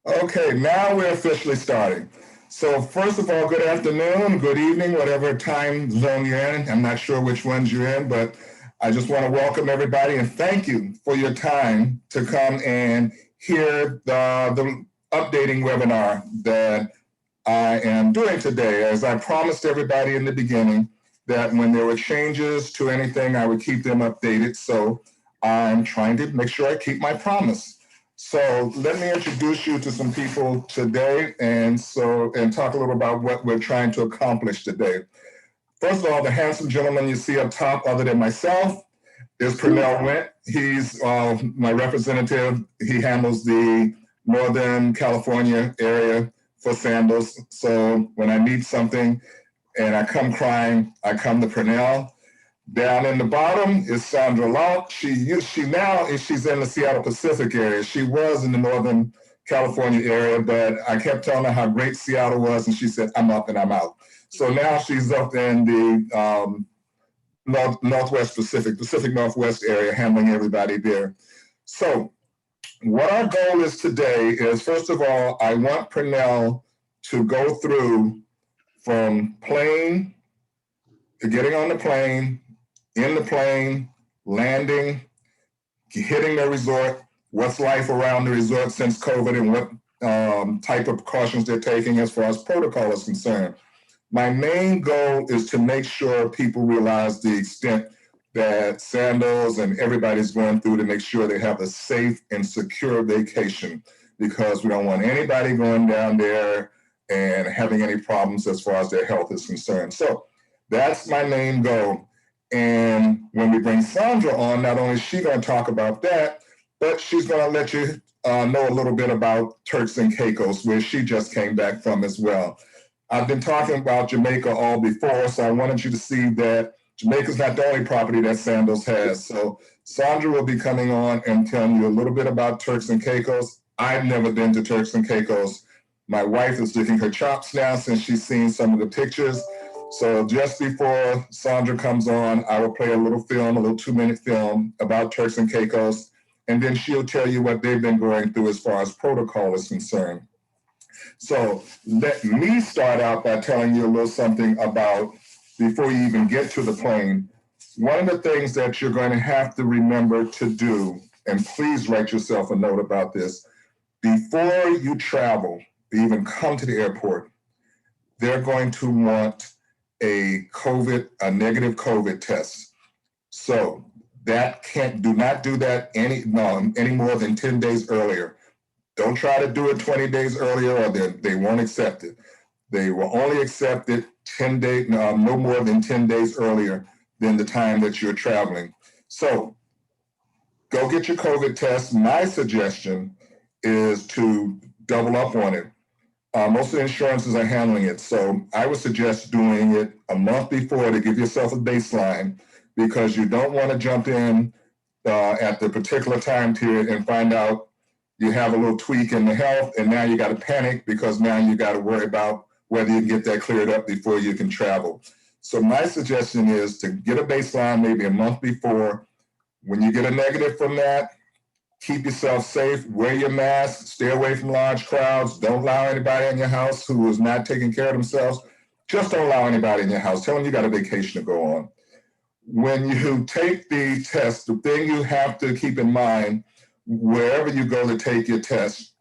Okay, now we're officially starting. So first of all, good afternoon, good evening, whatever time zone you're in. I'm not sure which ones you're in, but I just want to welcome everybody and thank you for your time to come and hear the updating webinar that I am doing today. As I promised everybody in the beginning that when there were changes to anything, I would keep them updated. So I'm trying to make sure I keep my promise. So let me introduce you to some people today and talk a little about what we're trying to accomplish today. First of all, the handsome gentleman you see up top, other than myself, is Pernell Went. He's my representative. He handles the Northern California area for sandals. So when I need something and I come crying, I come to Pernell. Down in the bottom is Sandra Law. She's in the Seattle Pacific area. She was in the Northern California area, but I kept telling her how great Seattle was, and she said, "I'm up and I'm out." So now she's up in the Northwest Pacific Northwest area, handling everybody there. So what our goal is today is, first of all, I want Pernell to go through from plane to getting on the plane, in the plane, landing, hitting the resort, what's life around the resort since COVID, and what type of precautions they're taking as far as protocol is concerned. My main goal is to make sure people realize the extent that Sandals and everybody's going through to make sure they have a safe and secure vacation, because we don't want anybody going down there and having any problems as far as their health is concerned. So that's my main goal. And when we bring Sandra on, not only is she going to talk about that, but she's going to let you know a little bit about Turks and Caicos, where she just came back from as well. I've been talking about Jamaica all before, so I wanted you to see that Jamaica's not the only property that Sandals has. So Sandra will be coming on and telling you a little bit about Turks and Caicos. I've never been to Turks and Caicos. My wife is licking her chops now since she's seen some of the pictures. So just before Sandra comes on, I will play a little 2-minute film about Turks and Caicos, and then she'll tell you what they've been going through as far as protocol is concerned. So let me start out by telling you a little something about, before you even get to the plane, one of the things that you're going to have to remember to do, and please write yourself a note about this, before you travel, even come to the airport, they're going to want a negative COVID test. So do not do that any more than 10 days earlier. Don't try to do it 20 days earlier, or they won't accept it. They will only accept it no more than 10 days earlier than the time that you're traveling. So go get your COVID test. My suggestion is to double up on it. Most of the insurances are handling it. So I would suggest doing it a month before to give yourself a baseline, because you don't want to jump in at the particular time period and find out you have a little tweak in the health, and now you got to panic because now you got to worry about whether you can get that cleared up before you can travel. So my suggestion is to get a baseline maybe a month before. When you get a negative from that, keep yourself safe, wear your mask, stay away from large crowds. Don't allow anybody in your house who is not taking care of themselves. Just don't allow anybody in your house. Tell them you got a vacation to go on. When you take the test, the thing you have to keep in mind, wherever you go to take your test,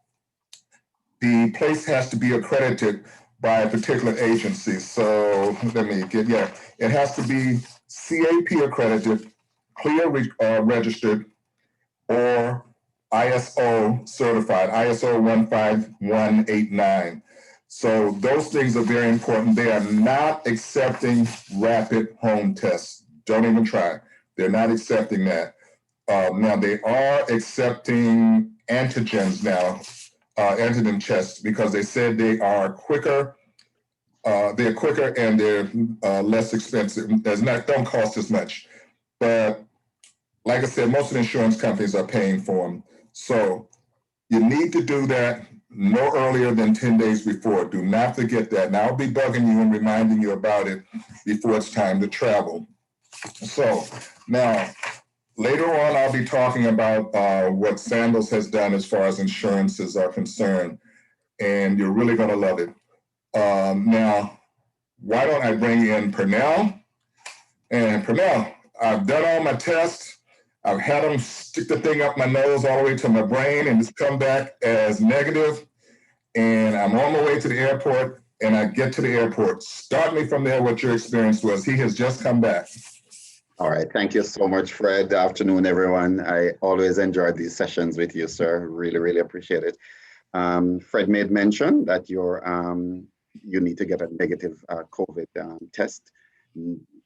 the place has to be accredited by a particular agency. So it has to be CAP accredited, CLIA registered, or ISO certified, ISO 15189. So those things are very important. They are not accepting rapid home tests. Don't even try. They're not accepting that. Now they are accepting antigens now, antigen tests, because they said they are quicker. They're quicker and they're less expensive. Don't cost as much. But like I said, most of the insurance companies are paying for them. So you need to do that no earlier than 10 days before. Do not forget that. And I'll be bugging you and reminding you about it before it's time to travel. So now, later on, I'll be talking about what Sandals has done as far as insurances are concerned. and you're really going to love it. Now, why don't I bring in Pernell? And Pernell, I've done all my tests. I've had them stick the thing up my nose all the way to my brain, and it's come back as negative. And I'm on my way to the airport, and I get to the airport. Start me from there what your experience was. He has just come back. All right. Thank you so much, Fred. Good afternoon, everyone. I always enjoy these sessions with you, sir. Really, really appreciate it. Fred made mention that you need to get a negative COVID test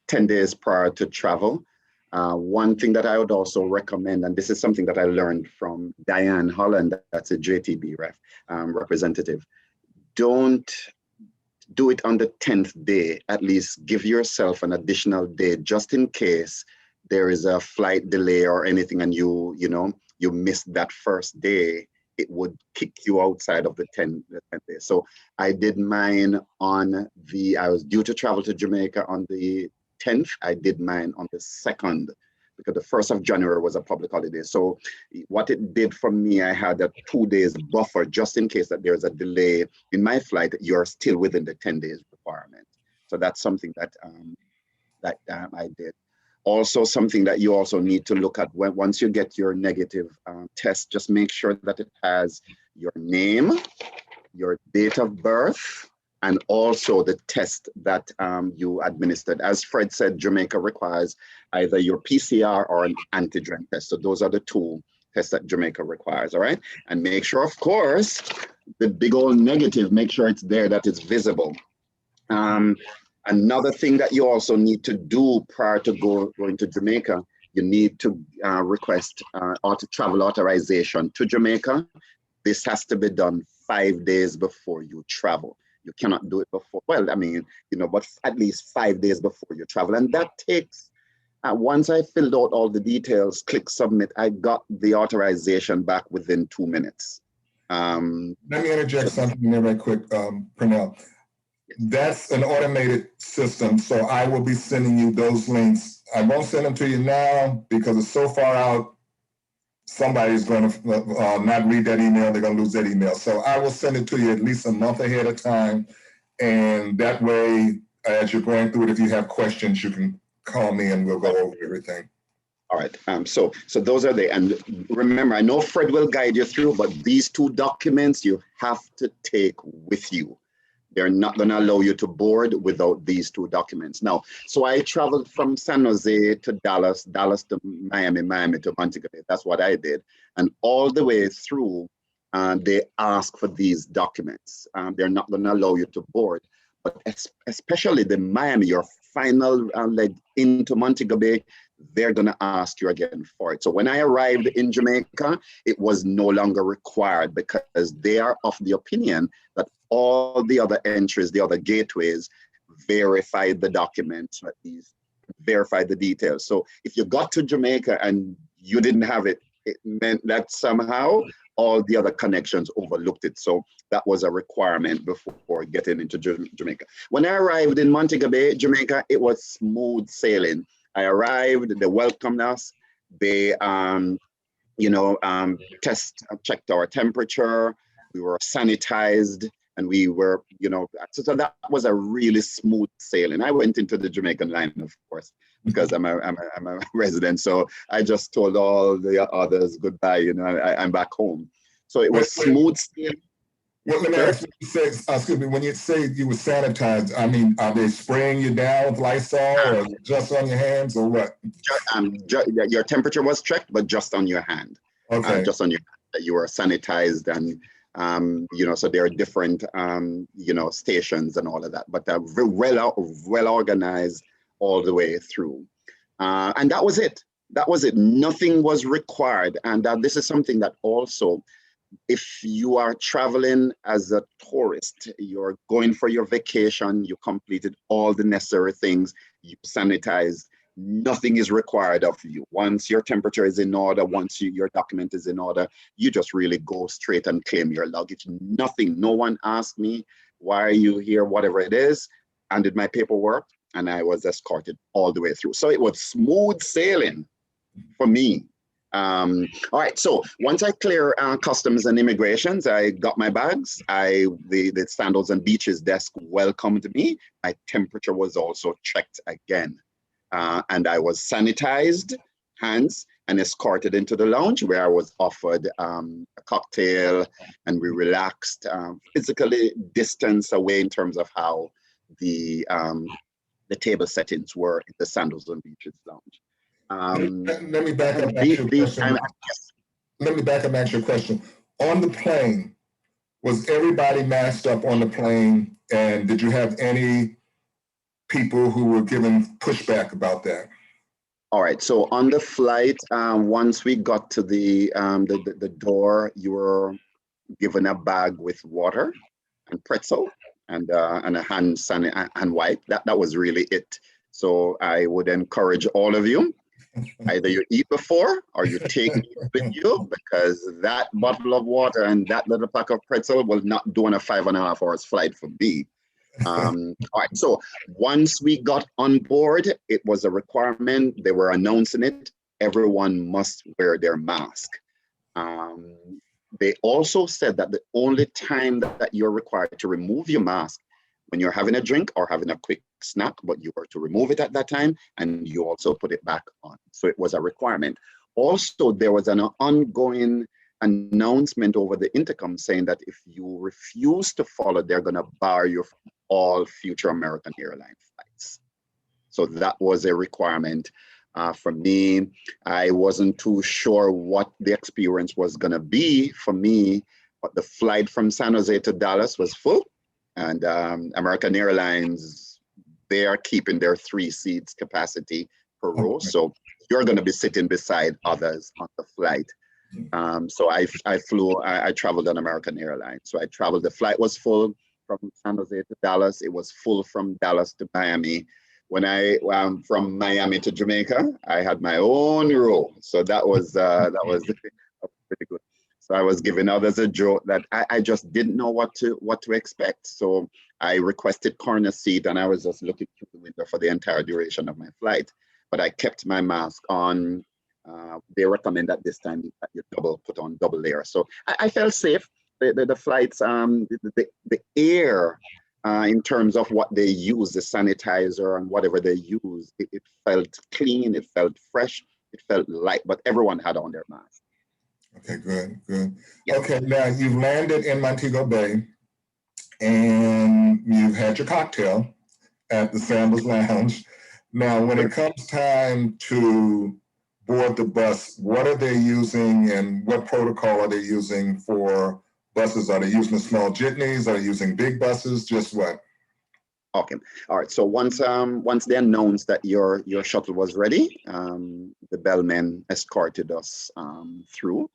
10 days prior to travel. One thing that I would also recommend, and this is something that I learned from Diane Holland, that's a JTB representative, don't do it on the 10th day. At least give yourself an additional day just in case there is a flight delay or anything and you missed that first day. It would kick you outside of the 10th day. So I did mine I was due to travel to Jamaica on the 10th. I did mine on the 2nd because the 1st of January was a public holiday. So what it did for me, I had a 2 days buffer just in case that there's a delay in my flight. You're still within the 10 days requirement. So that's something that I did. Also, something that you also need to look at once you get your negative test, just make sure that it has your name, your date of birth, and also the test that you administered. As Fred said, Jamaica requires either your PCR or an antigen test. So those are the two tests that Jamaica requires, all right? And make sure, of course, the big old negative, make sure it's there, that it's visible. Another thing that you also need to do prior to going to Jamaica, you need to request travel authorization to Jamaica. This has to be done 5 days before you travel. You cannot do it before, but at least 5 days before you travel. And that takes, once I filled out all the details, click submit, I got the authorization back within 2 minutes. Let me interject something there right quick, Pernell. That's an automated system, so I will be sending you those links. I won't send them to you now because it's so far out, somebody's going to not read that email, they're going to lose that email. So I will send it to you at least a month ahead of time, and that way, as you're going through it, if you have questions, you can call me and we'll go over everything. All right, so those are there. And remember, I know Fred will guide you through, but these two documents you have to take with you. They're not going to allow you to board without these two documents. Now, so I traveled from San Jose to Dallas, Dallas to Miami, Miami to Montego Bay. That's what I did. And all the way through, they ask for these documents. They're not going to allow you to board. But especially the Miami, your final leg into Montego Bay, they're going to ask you again for it. So when I arrived in Jamaica, it was no longer required because they are of the opinion that all the other entries, the other gateways, verified the documents, at least verified the details. So if you got to Jamaica and you didn't have it, it meant that somehow all the other connections overlooked it. So that was a requirement before getting into Jamaica. When I arrived in Montego Bay, Jamaica, it was smooth sailing. I arrived, they welcomed us. They, checked our temperature. We were sanitized, and we were, so that was a really smooth sailing. I went into the Jamaican line, of course, because I'm a resident. So I just told all the others goodbye. I'm back home. So it was smooth sailing. Well, let me ask you, when you say you were sanitized, I mean, are they spraying you down with Lysol or just on your hands or what? Your temperature was checked, but just on your hand. Okay. Just on your hand. You were sanitized and, so there are different, stations and all of that, but very well organized all the way through. And that was it. That was it. Nothing was required. And this is something that also, if you are traveling as a tourist, you're going for your vacation, you completed all the necessary things, you sanitized, nothing is required of you. Once your temperature is in order, once your document is in order, you just really go straight and claim your luggage. Nothing, no one asked me, why are you here, whatever it is. I did my paperwork and I was escorted all the way through. So it was smooth sailing for me. All right, so once I clear customs and immigrations, I got my bags. The Sandals and Beaches desk welcomed me. My temperature was also checked again. And I was sanitized, hands, and escorted into the lounge where I was offered a cocktail, and we relaxed, physically distanced away in terms of how the table settings were in the Sandals and Beaches lounge. Let me back up and ask you a question. Let me back up and ask you a question. On the plane, was everybody masked up on the plane? And did you have any people who were giving pushback about that? All right. So on the flight, once we got to the door, you were given a bag with water and pretzel and a hand wipe. That was really it. So I would encourage all of you, either you eat before or you take it with you, because that bottle of water and that little pack of pretzel will not do on a 5.5 hours flight for me. All right, so once we got on board, it was a requirement. They were announcing it. Everyone must wear their mask. They also said that the only time that you're required to remove your mask when you're having a drink or having a quick snack, but you were to remove it at that time, and you also put it back on. So it was a requirement. Also, there was an ongoing announcement over the intercom saying that if you refuse to follow, they're going to bar you from all future American airline flights. So that was a requirement. For me, I wasn't too sure what the experience was going to be for me, but the flight from San Jose to Dallas was full. And American Airlines, they are keeping their 3 seats capacity per row. So you're going to be sitting beside others on the flight. So I traveled on American Airlines. So the flight was full from San Jose to Dallas. It was full from Dallas to Miami. When I from Miami to Jamaica, I had my own row. So that was pretty good. So I was giving others a joke that I just didn't know what to expect. So I requested corner seat, and I was just looking through the window for the entire duration of my flight. But I kept my mask on. They recommend at this time that you put on double layer. So I felt safe. The flights, the air, in terms of what they use, the sanitizer and whatever they use, it felt clean, it felt fresh, it felt light, but everyone had on their mask. Okay, good. Yes. Okay, now you've landed in Montego Bay and you've had your cocktail at the Sandals Lounge. Now, when it comes time to board the bus, what are they using and what protocol are they using for buses? Are they using small jitneys? Are they using big buses? Just what? Okay. All right. So once they announced that your shuttle was ready, the bellmen escorted us through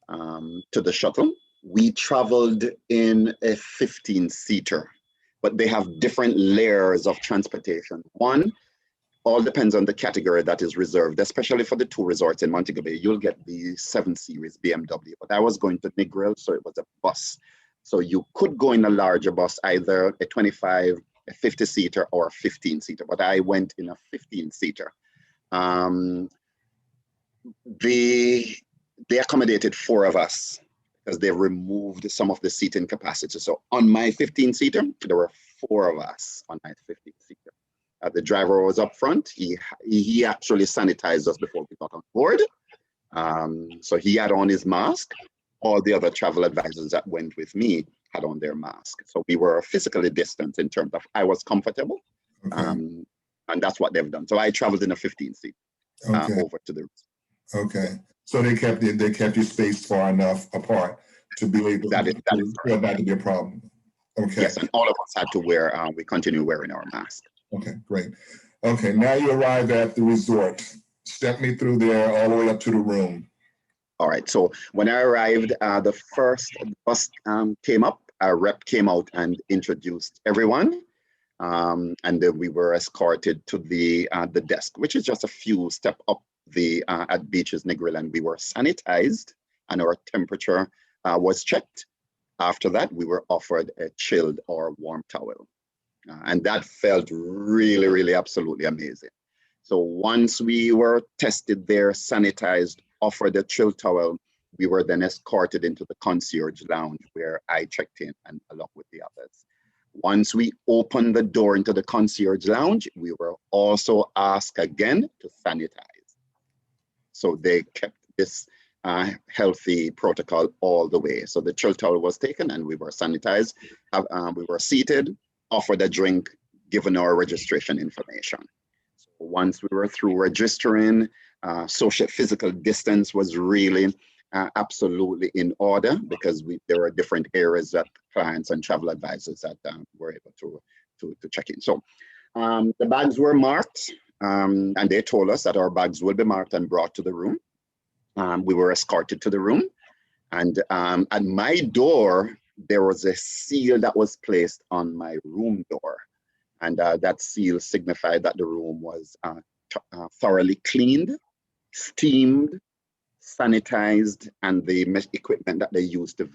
to the shuttle. We traveled in a 15-seater, but they have different layers of transportation. One, all depends on the category that is reserved, especially for the 2 resorts in Montego Bay. You'll get the 7 Series BMW, but I was going to Negril, so it was a bus. So you could go in a larger bus, either a 25, a 50-seater, or a 15-seater, but I went in a 15-seater. They accommodated 4 of us because they removed some of the seating capacity. So on my 15-seater, there were 4 of us on my 15-seater. The driver was up front. He actually sanitized us before we got on board. So he had on his mask. All the other travel advisors that went with me had on their mask. So we were physically distant in terms of I was comfortable. Okay. And that's what they've done. So I traveled in a 15-seat over to the. Okay. So they kept you spaced far enough apart to be able that to be a problem. Okay. Yes, and all of us had to wear. We continue wearing our mask. Okay, great. Okay, now you arrive at the resort. Step me through there all the way up to the room. All right, so when I arrived, the first bus came up, a rep came out and introduced everyone. And then we were escorted to the desk, which is just a few steps up at Beaches Negril, and we were sanitized and our temperature was checked. After that, we were offered a chilled or warm towel. And that felt really, really absolutely amazing. So once we were tested there, sanitized, offered a chill towel, we were then escorted into the concierge lounge where I checked in and along with the others. Once we opened the door into the concierge lounge, we were also asked again to sanitize. So they kept this healthy protocol all the way. So the chill towel was taken and we were sanitized. We were seated, offered a drink, given our registration information. So once we were through registering, social physical distance was really absolutely in order because there were different areas that clients and travel advisors that were able to check in. So the bags were marked and they told us that our bags will be marked and brought to the room. We were escorted to the room and at my door, there was a seal that was placed on my room door. And that seal signified that the room was thoroughly cleaned, steamed, sanitized, and the equipment that they used to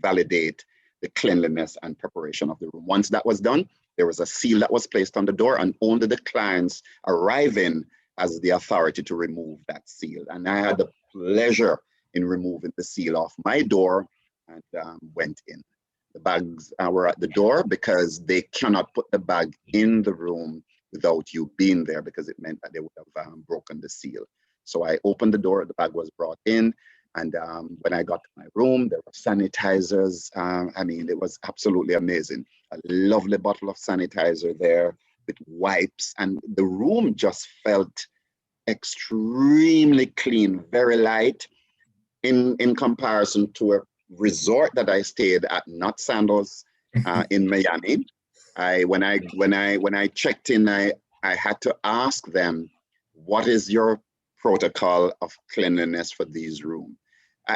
validate the cleanliness and preparation of the room. Once that was done, there was a seal that was placed on the door and only the clients arriving as the authority to remove that seal. And I had the pleasure in removing the seal off my door and went in. The bags were at the door because they cannot put the bag in the room without you being there because it meant that they would have broken the seal. So I opened the door, the bag was brought in, and when I got to my room, there were sanitizers. I mean, it was absolutely amazing. A lovely bottle of sanitizer there with wipes, and the room just felt extremely clean, very light in comparison to a resort that I stayed at, not Sandals, in Miami. When I checked in, I had to ask them, what is your protocol of cleanliness for these rooms?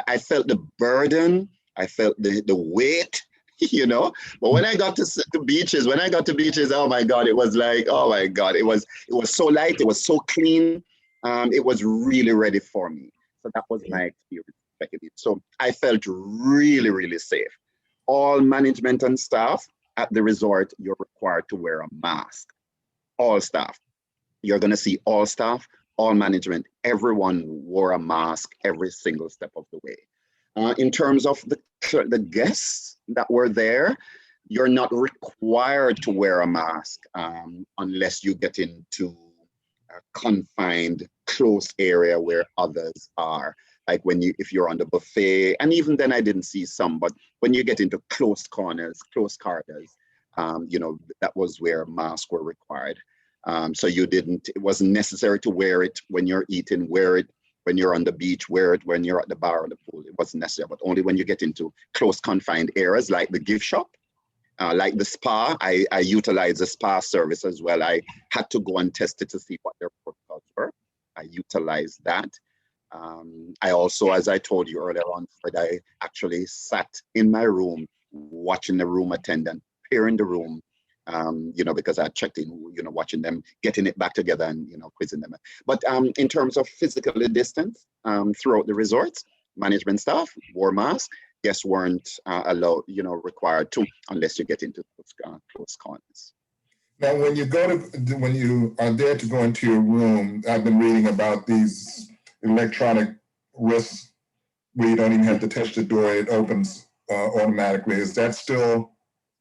I felt the burden, I felt the weight, you know. But when I got to beaches, oh my God, it was like, oh my God, it was so light, it was so clean, it was really ready for me. So that was my experience checking in. So I felt really, really safe. All management and staff at the resort, you're required to wear a mask. All staff. You're going to see all staff, all management, everyone wore a mask every single step of the way. In terms of the guests that were there, you're not required to wear a mask unless you get into a confined, close area where others are. Like if you're on the buffet, and even then I didn't see some, but when you get into closed corners, closed corridors, that was where masks were required. So it wasn't necessary to wear it when you're eating, wear it when you're on the beach, wear it when you're at the bar or the pool. It wasn't necessary, but only when you get into close confined areas like the gift shop, like the spa. I utilized the spa service as well. I had to go and test it to see what their protocols were. I utilized that. I also, as I told you earlier on, Fred, I actually sat in my room watching the room attendant clearing the room, because I checked in, watching them getting it back together and, quizzing them. But in terms of physically distance throughout the resorts, management staff wore masks. Guests weren't allowed, required to, unless you get into close corners. Now, when you are there to go into your room, I've been reading about these electronic wrists where you don't even have to touch the door; it opens automatically. Is that still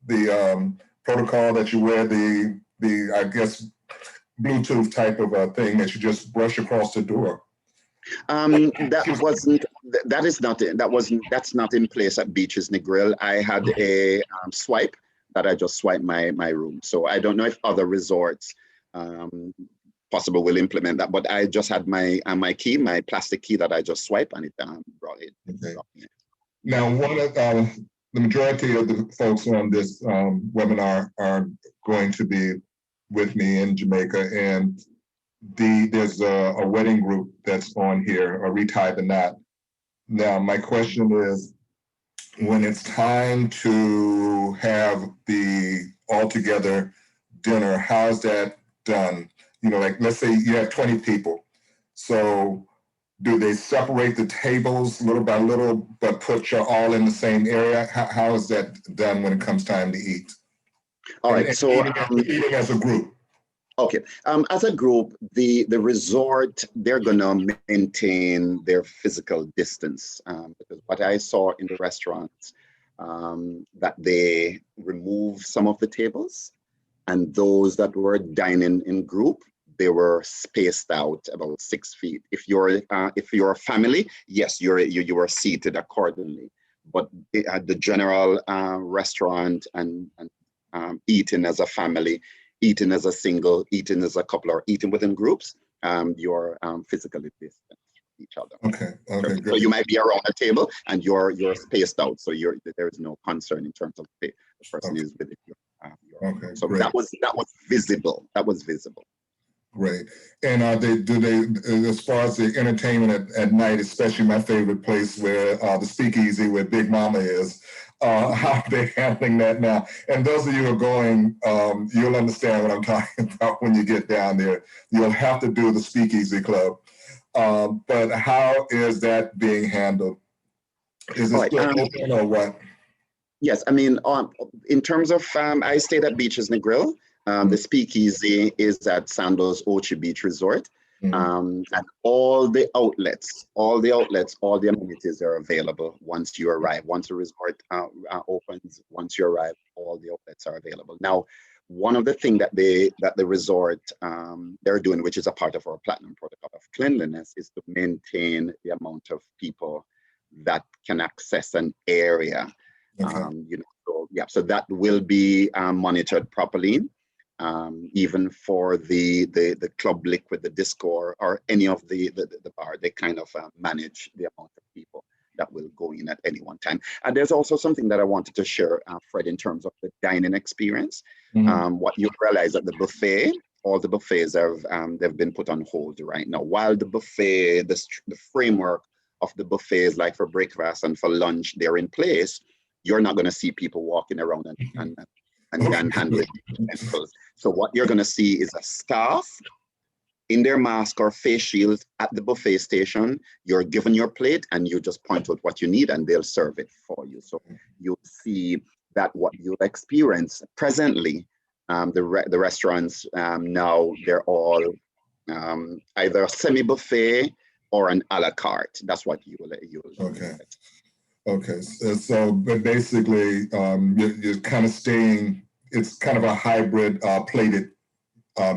the protocol that you wear? The I guess Bluetooth type of a thing that you just brush across the door. That's not in place at Beaches Negril. I had a swipe that I just swiped my room. So I don't know if other resorts possible will implement that, but I just had my key, my plastic key that I just swiped, and it brought it. Okay. Now, one of the majority of the folks on this webinar are going to be with me in Jamaica, and there's a wedding group that's on here, a retie the knot. Now, my question is, when it's time to have the all-together dinner, how's that done? Like let's say you have 20 people. So do they separate the tables little by little, but put you all in the same area? How is that done when it comes time to eat? All right, so eating as a group. Okay. As a group, the resort, they're gonna maintain their physical distance, because what I saw in the restaurants, that they remove some of the tables, and those that were dining in group, they were spaced out about 6 feet. If you're a family, yes, you are seated accordingly. But the general restaurant and eating as a family, eating as a single, eating as a couple, or eating within groups, you're physically distant from each other. Okay, okay, So you good. might be around a table and you're spaced out, so there is no concern in terms of the person Okay, is within your okay, so great. that was visible. That was visible. Great. And as far as the entertainment at night, especially my favorite place where the speakeasy where Big Mama is, how are they handling that now? And those of you who are going, you'll understand what I'm talking about when you get down there. You'll have to do the speakeasy club. But how is that being handled? Is All it right. still open or what? Yes, I mean, in terms of, I stayed at Beaches and Grill. The speakeasy is at Sandals Ochi Beach Resort. Mhm. And all the amenities are available once you arrive. Once the resort opens, once you arrive, all the outlets are available. Now, one of the things that the resort they're doing, which is a part of our platinum protocol of cleanliness, is to maintain the amount of people that can access an area. Okay. So yeah, so that will be monitored properly. Even for the club liquid, the disco, or any of the bar, they kind of manage the amount of people that will go in at any one time. And there's also something that I wanted to share, Fred, in terms of the dining experience. Mhm. What you realize at the buffet, all the buffets they've been put on hold right now. While the buffet, the framework of the buffets, like for breakfast and for lunch, they're in place, you're not going to see people walking around and Okay. handling utensils. So what you're going to see is a staff in their mask or face shield at the buffet station. You're given your plate and you just point out what you need and they'll serve it for you. So you'll see that what you'll experience presently, the restaurants now, they're all either semi-buffet or an a la carte. That's what Okay. you'll expect. Okay, so but basically, you're kind of staying. It's kind of a hybrid plated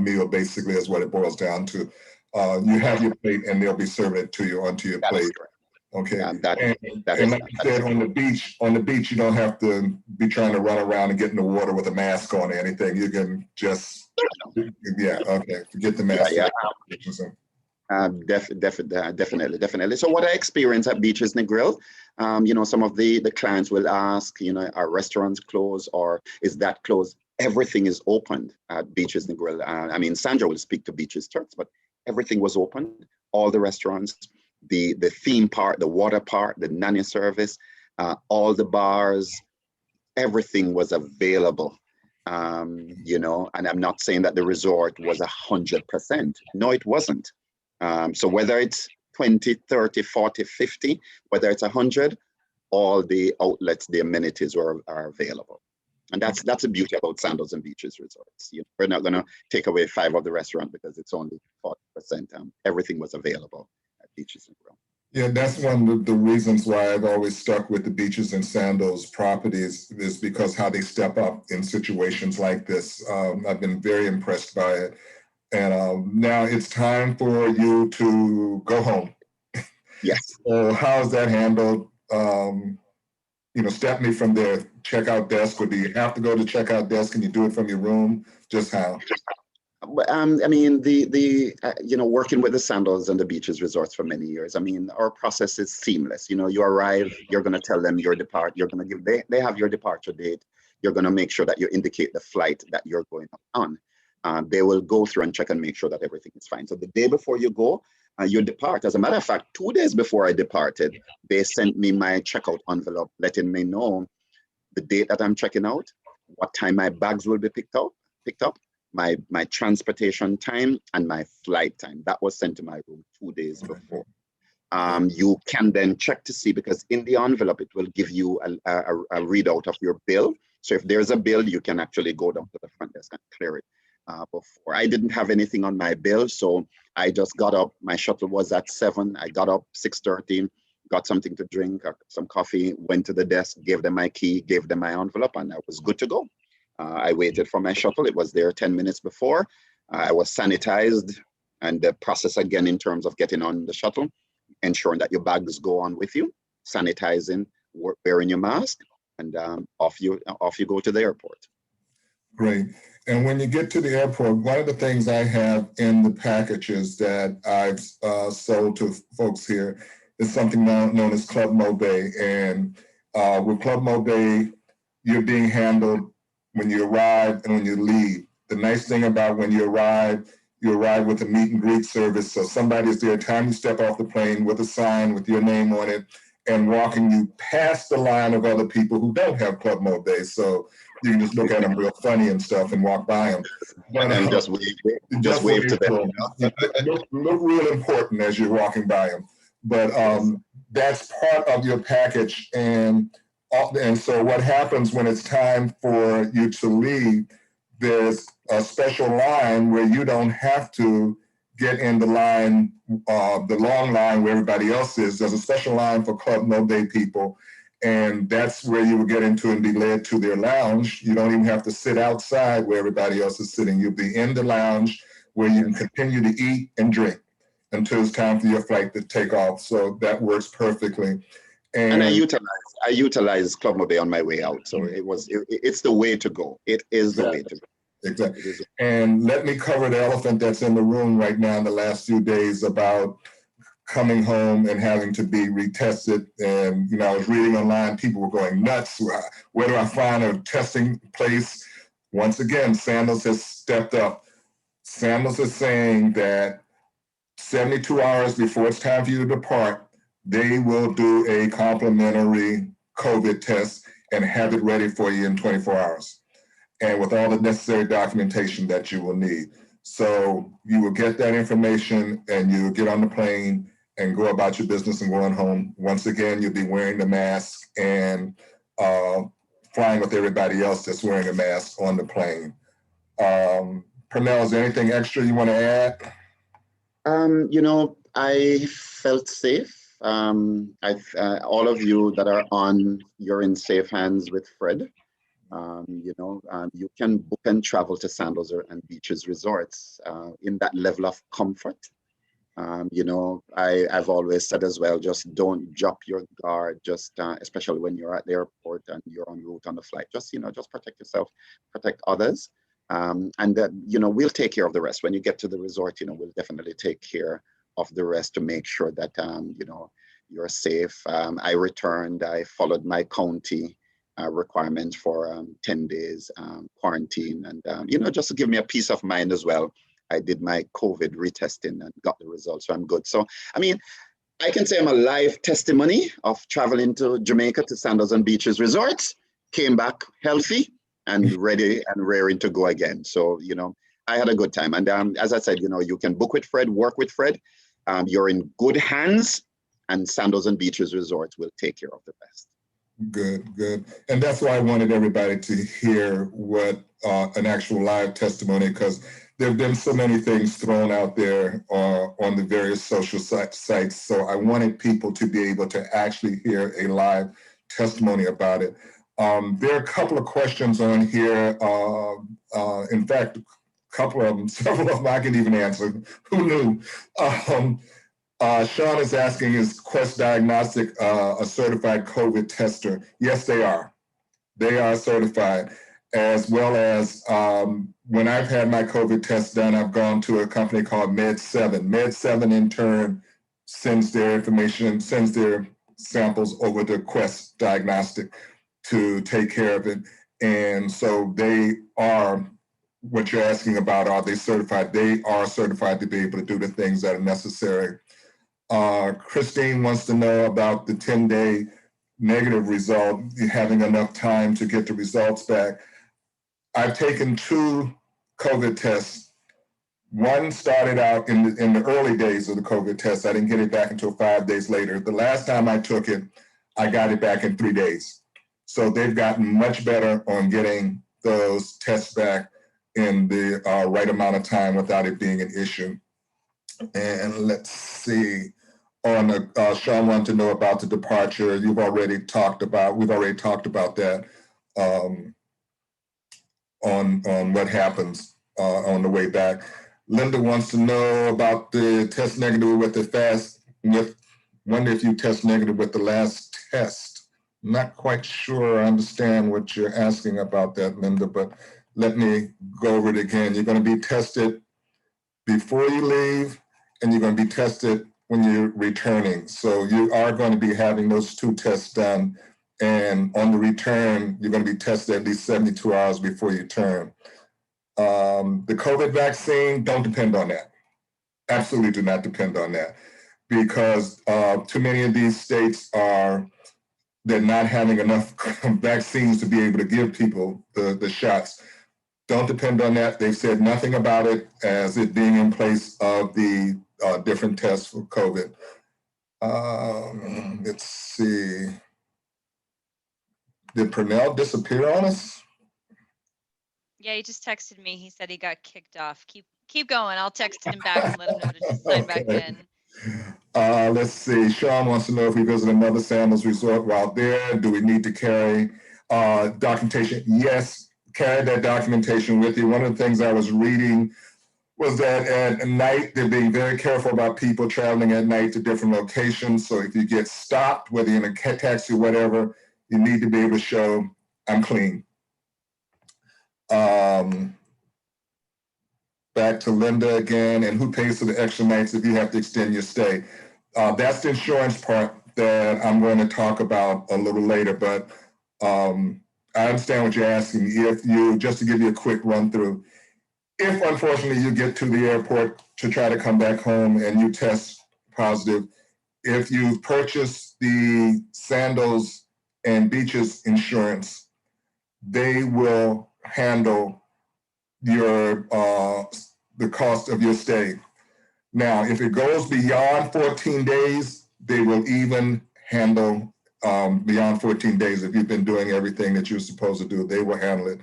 meal, basically, is what it boils down to. You have your plate, and they'll be serving it to you onto your That is plate. correct. Okay, That is and like you said, on the beach, you don't have to be trying to run around and get in the water with a mask on or anything. You can just, yeah, okay, forget the yeah, mask. yeah. For Definitely, definitely. So what I experience at Beaches Negril, some of the clients will ask, are restaurants closed or is that closed? Everything is open at Beaches Negril. I mean, Sandra will speak to Beaches Turks, but everything was open. All the restaurants, the theme park, the water park, the nanny service, all the bars, everything was available. And I'm not saying that the resort was 100%. No, it wasn't. So whether it's 20, 30, 40, 50, whether it's 100, all the outlets, the amenities are available. And that's the beauty about Sandals and Beaches Resorts. We're not going to take away 5 of the restaurant because it's only 40%. Everything was available at Beaches and Grill. Yeah, that's one of the reasons why I've always stuck with the Beaches and Sandals properties is because how they step up in situations like this. I've been very impressed by it. And now it's time for you to go home. Yes. So how's that handled? Step me from their checkout desk, or do you have to go to checkout desk? Can you do it from your room? Just how? I mean, working with the Sandals and the Beaches Resorts for many years, I mean, our process is seamless. You arrive, you're going to tell them your depart, you're going to they have your departure date. You're going to make sure that you indicate the flight that you're going on. They will go through and check and make sure that everything is fine. So the day before you go, you depart. As a matter of fact, 2 days before I departed, they sent me my checkout envelope letting me know the date that I'm checking out, what time my bags will be picked up, my transportation time, and my flight time. That was sent to my room 2 days before. You can then check to see, because in the envelope, it will give you a readout of your bill. So if there's a bill, you can actually go down to the front desk and clear it. before. I didn't have anything on my bill, so I just got up. My shuttle was at 7. I got up 6:30, got something to drink, some coffee, went to the desk, gave them my key, gave them my envelope, and I was good to go. I waited for my shuttle. It was there 10 minutes before. I was sanitized, and the process again in terms of getting on the shuttle, ensuring that your bags go on with you, sanitizing, wearing your mask, and off you go to the airport. Great. And when you get to the airport, one of the things I have in the packages that I've sold to folks here is something known as Club Mobay. And with Club Mobay, you're being handled when you arrive and when you leave. The nice thing about when you arrive with a meet and greet service. So somebody's there time you step off the plane with a sign with your name on it and walking you past the line of other people who don't have Club Mobay. So you can just look at them real funny and stuff and walk by them. But, and just wave to them. Look real important as you're walking by them. But that's part of your package. And so what happens when it's time for you to leave, there's a special line where you don't have to get in the line, the long line where everybody else is. There's a special line for Club No Day people. And that's where you will get into and be led to their lounge. You don't even have to sit outside where everybody else is sitting. You'll be in the lounge where you can continue to eat and drink until it's time for your flight to take off. So that works perfectly. And I utilize Club Mobay on my way out. So it's the way to go. It is the way to go. Exactly. And let me cover the elephant that's in the room right now in the last few days about coming home and having to be retested. And, I was reading online, people were going nuts. Where do I find a testing place? Once again, Sandals has stepped up. Sandals is saying that 72 hours before it's time for you to depart, they will do a complimentary COVID test and have it ready for you in 24 hours. And with all the necessary documentation that you will need. So you will get that information and you will get on the plane and go about your business and going home. Once again, you'll be wearing the mask and flying with everybody else that's wearing a mask on the plane. Pernell, is there anything extra you want to add? I felt safe. All of you that are on, you're in safe hands with Fred. You can book and travel to Sandals and Beaches resorts in that level of comfort. I've always said as well, just don't drop your guard, just especially when you're at the airport and you're en route on the flight. Just protect yourself, protect others. And that, we'll take care of the rest. When you get to the resort, we'll definitely take care of the rest to make sure that, you're safe. I returned, I followed my county requirement for 10 days quarantine. And, just to give me a peace of mind as well, I did my COVID retesting and got the results, so I'm good. So, I can say I'm a live testimony of traveling to Jamaica to Sandals and Beaches resorts, came back healthy and ready and raring to go again. So, I had a good time. And as I said, you can book with Fred, work with Fred. You're in good hands, and Sandals and Beaches resorts will take care of the rest. Good. And that's why I wanted everybody to hear what an actual live testimony, because there have been so many things thrown out there on the various social sites. So I wanted people to be able to actually hear a live testimony about it. There are a couple of questions on here. In fact, several of them I can even answer. Who knew? Sean is asking, is Quest Diagnostic a certified COVID tester? Yes, they are. They are certified, as well as when I've had my COVID test done, I've gone to a company called Med7. Med7 in turn sends their samples over to Quest Diagnostic to take care of it. And so they are, what you're asking about, are they certified? They are certified to be able to do the things that are necessary. Christine wants to know about the 10-day negative result, having enough time to get the results back. I've taken 2 COVID tests. One started out in the early days of the COVID test. I didn't get it back until 5 days later. The last time I took it, I got it back in 3 days. So they've gotten much better on getting those tests back. in the right amount of time without it being an issue. And let's see. Sean wanted to know about the departure. We've already talked about that on what happens on the way back. Linda wants to know about the test negative with wonder if you test negative with the last test. Not quite sure I understand what you're asking about that, Linda, but let me go over it again. You're going to be tested before you leave, and you're going to be tested when you're returning. So you are going to be having those two tests done. And on the return, you're going to be tested at least 72 hours before you turn. The COVID vaccine, don't depend on that. Absolutely do not depend on that, because too many of these states they're not having enough vaccines to be able to give people the shots. Don't depend on that. They've said nothing about it as it being in place of the different tests for COVID. Let's see. Did Pernell disappear on us? Yeah, he just texted me. He said he got kicked off. Keep going. I'll text him back and let him know to just sign back in. Let's see. Sean wants to know if we visit another Sandals resort while there. Do we need to carry documentation? Yes, carry that documentation with you. One of the things I was reading was that at night, they're being very careful about people traveling at night to different locations. So if you get stopped, whether you're in a taxi or whatever, you need to be able to show I'm clean. Back to Linda again, and who pays for the extra nights if you have to extend your stay? That's the insurance part that I'm going to talk about a little later, but I understand what you're asking. Just to give you a quick run through, if unfortunately you get to the airport to try to come back home and you test positive, if you've purchased the Sandals and Beaches insurance, they will handle the cost of your stay. Now, if it goes beyond 14 days, they will even handle beyond 14 days. If you've been doing everything that you're supposed to do, they will handle it.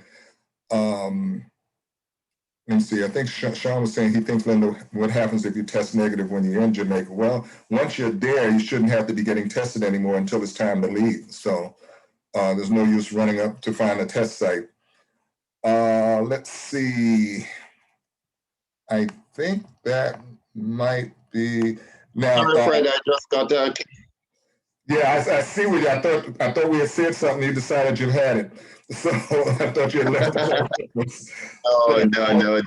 Let me see. I think Sean was saying he thinks, Linda, what happens if you test negative when you're in Jamaica? Well, once you're there, you shouldn't have to be getting tested anymore until it's time to leave. So there's no use running up to find a test site. Let's see. I think that might be now. Sorry, Fred, I just got Yeah, I see what I thought we had said something. You decided you had it, so I thought you had left. Oh no! It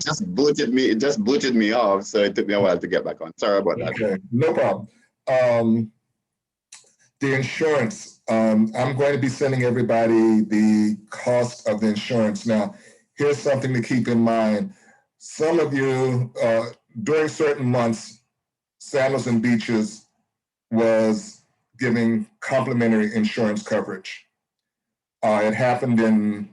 just booted me. It just booted me off, so it took me a while to get back on. Sorry about that. Okay, no problem. The insurance. I'm going to be sending everybody the cost of the insurance. Now, here's something to keep in mind. Some of you, during certain months, Sandals and Beaches was giving complimentary insurance coverage. It happened in,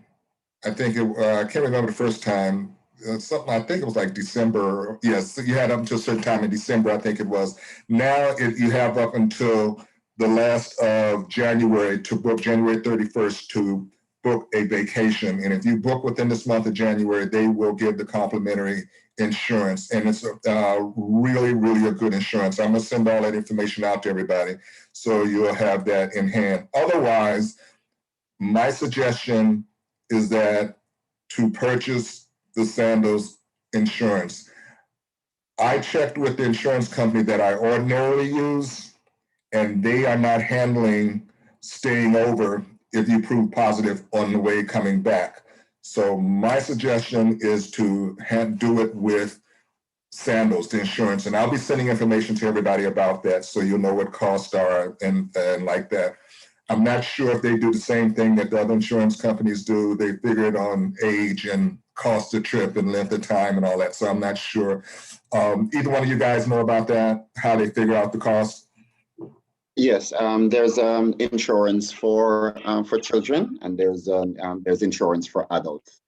I can't remember the first time, I think it was like December. Yes, you had up until a certain time in December, I think it was. Now you have up until the last of January to book, January 31st to book a vacation. And if you book within this month of January, they will give the complimentary insurance. And it's really, really a good insurance. I'm gonna send all that information out to everybody so you'll have that in hand. Otherwise, my suggestion is that to purchase the Sandals insurance, I checked with the insurance company that I ordinarily use, and they are not handling staying over if you prove positive on the way coming back. So my suggestion is to do it with Sandals, the insurance, and I'll be sending information to everybody about that so you'll know what costs are and like that. I'm not sure if they do the same thing that the other insurance companies do. They figure it on age and cost of trip and length of time and all that. So I'm not sure. Either one of you guys know about that, how they figure out the cost? Yes, there's insurance for children, and there's insurance for adults.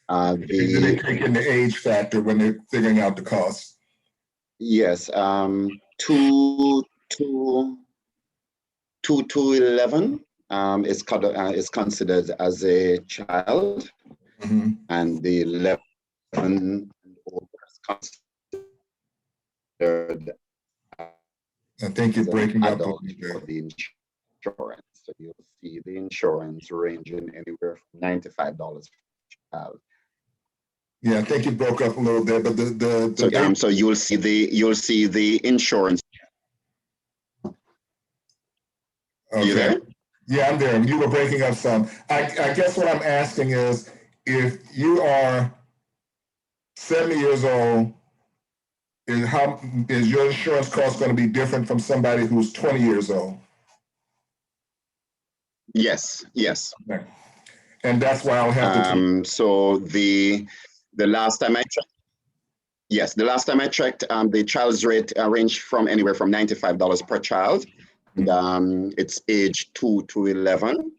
Do they take in the age factor when they're figuring out the cost? Yes, 2 to 11 is considered as a child, Mm-hmm. and the 11 and older is considered I think you're as an breaking up a little adult for bit. the insurance. So you'll see the insurance ranging anywhere from $95 per child. Yeah, I think you broke up a little bit, but So you'll see the insurance. okay. You there? Yeah, I'm there. You were breaking up some. I guess what I'm asking is, if you are 70 years old, is your insurance cost going to be different from somebody who's 20 years old? Yes, yes. Okay. And that's why I'll have to. So the last time I checked, yes, the last time I checked, the child's rate ranged from anywhere from $95 per child, and it's age 2 to 11.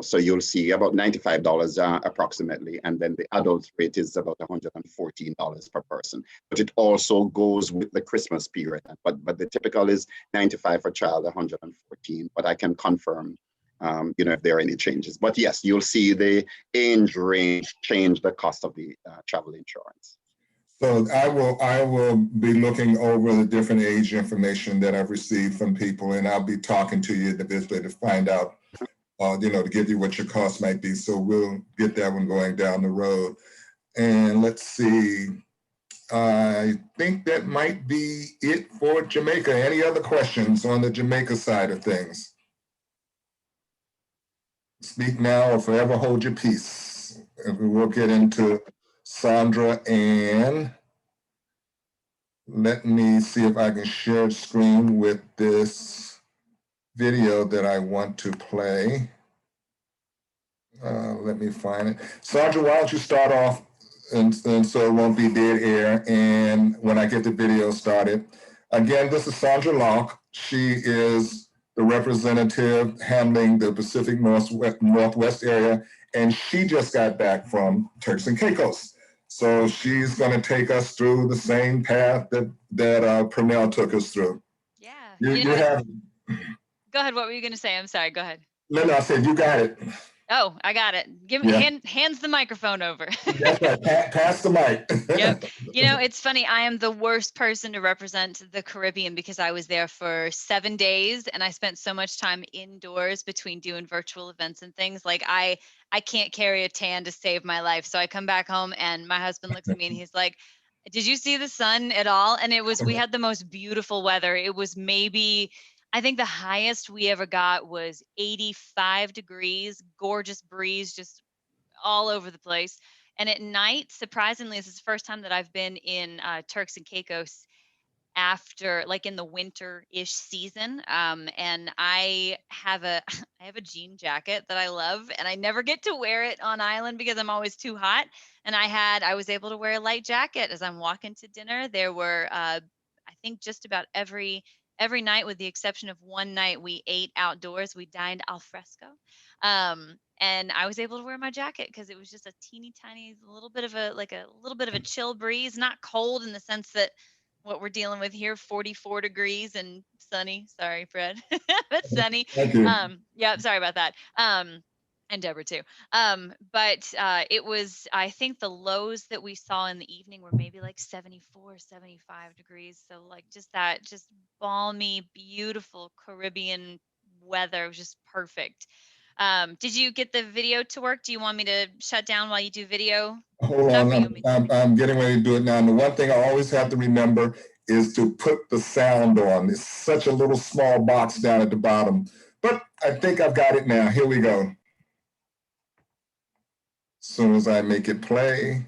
So you'll see about $95 approximately, and then the adult rate is about $114 per person. But it also goes with the Christmas period. But the typical is 95 for child, 114. But I can confirm, if there are any changes. But yes, you'll see the age range change the cost of the travel insurance. So I will be looking over the different age information that I've received from people, and I'll be talking to you individually to find out, to give you what your cost might be. So we'll get that one going down the road. And let's see. I think that might be it for Jamaica. Any other questions on the Jamaica side of things? Speak now or forever hold your peace. And we will get into Sandra, and let me see if I can share screen with this video that I want to play. Let me find it. Sandra, why don't you start off, and so it won't be dead air, and when I get the video started. Again, this is Sandra Locke. She is the representative handling the Pacific Northwest area, and she just got back from Turks and Caicos. So she's going to take us through the same path that Pernell took us through. Yeah. You have. Go ahead. What were you going to say? I'm sorry. Go ahead. No, I said you got it. Oh, I got it. Give me hands the microphone over. That's right. Pass the mic. Yep. It's funny. I am the worst person to represent the Caribbean because I was there for 7 days and I spent so much time indoors between doing virtual events and things. Like I can't carry a tan to save my life. So I come back home and my husband looks at me and he's like, "Did you see the sun at all?" And we had the most beautiful weather. It was maybe, I think the highest we ever got was 85 degrees, gorgeous breeze, just all over the place. And at night, surprisingly, this is the first time that I've been in Turks and Caicos after, like, in the winter-ish season. And I have a I have a jean jacket that I love, and I never get to wear it on island because I'm always too hot. And I was able to wear a light jacket as I'm walking to dinner. There were I think just about every night, with the exception of one night, we ate outdoors. We dined al fresco. And I was able to wear my jacket because it was just a teeny tiny little bit of a chill breeze, not cold in the sense that what we're dealing with here, 44 degrees and sunny. Sorry, Fred, but sunny. Thank you. Yeah, sorry about that. And Deborah too. But it was, I think the lows that we saw in the evening were maybe like 74, 75 degrees. So like just balmy, beautiful Caribbean weather. It was just perfect. Did you get the video to work? Do you want me to shut down while you do video? Hold on, I'm getting ready to do it now. And the one thing I always have to remember is to put the sound on. It's such a little small box down at the bottom, but I think I've got it now. Here we go. As soon as I make it play.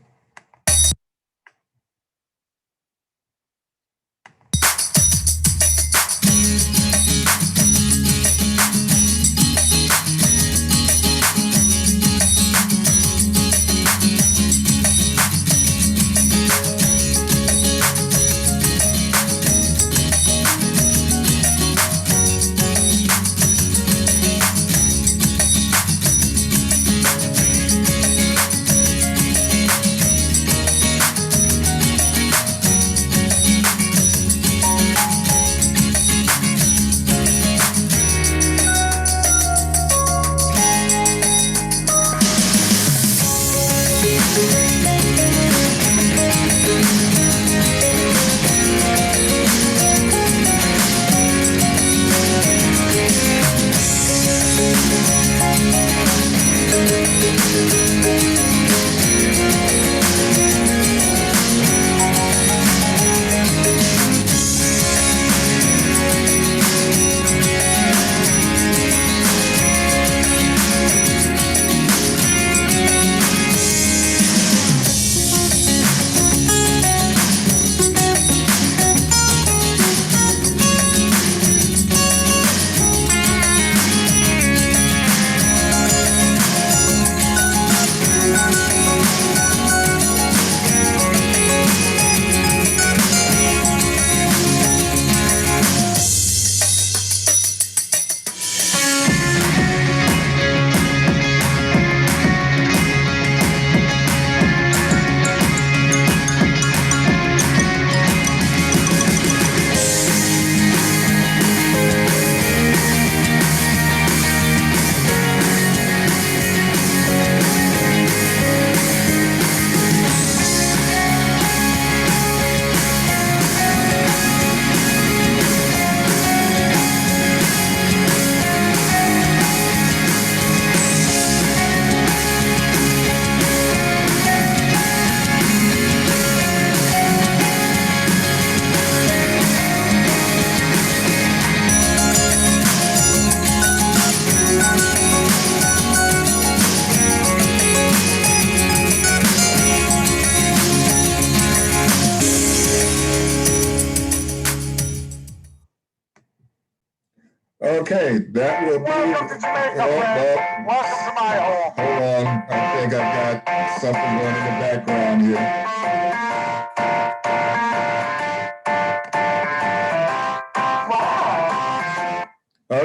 Okay, that will be. Welcome to Jamaica, friends. Welcome to my home. Hold on, I think I've got something going in the background here.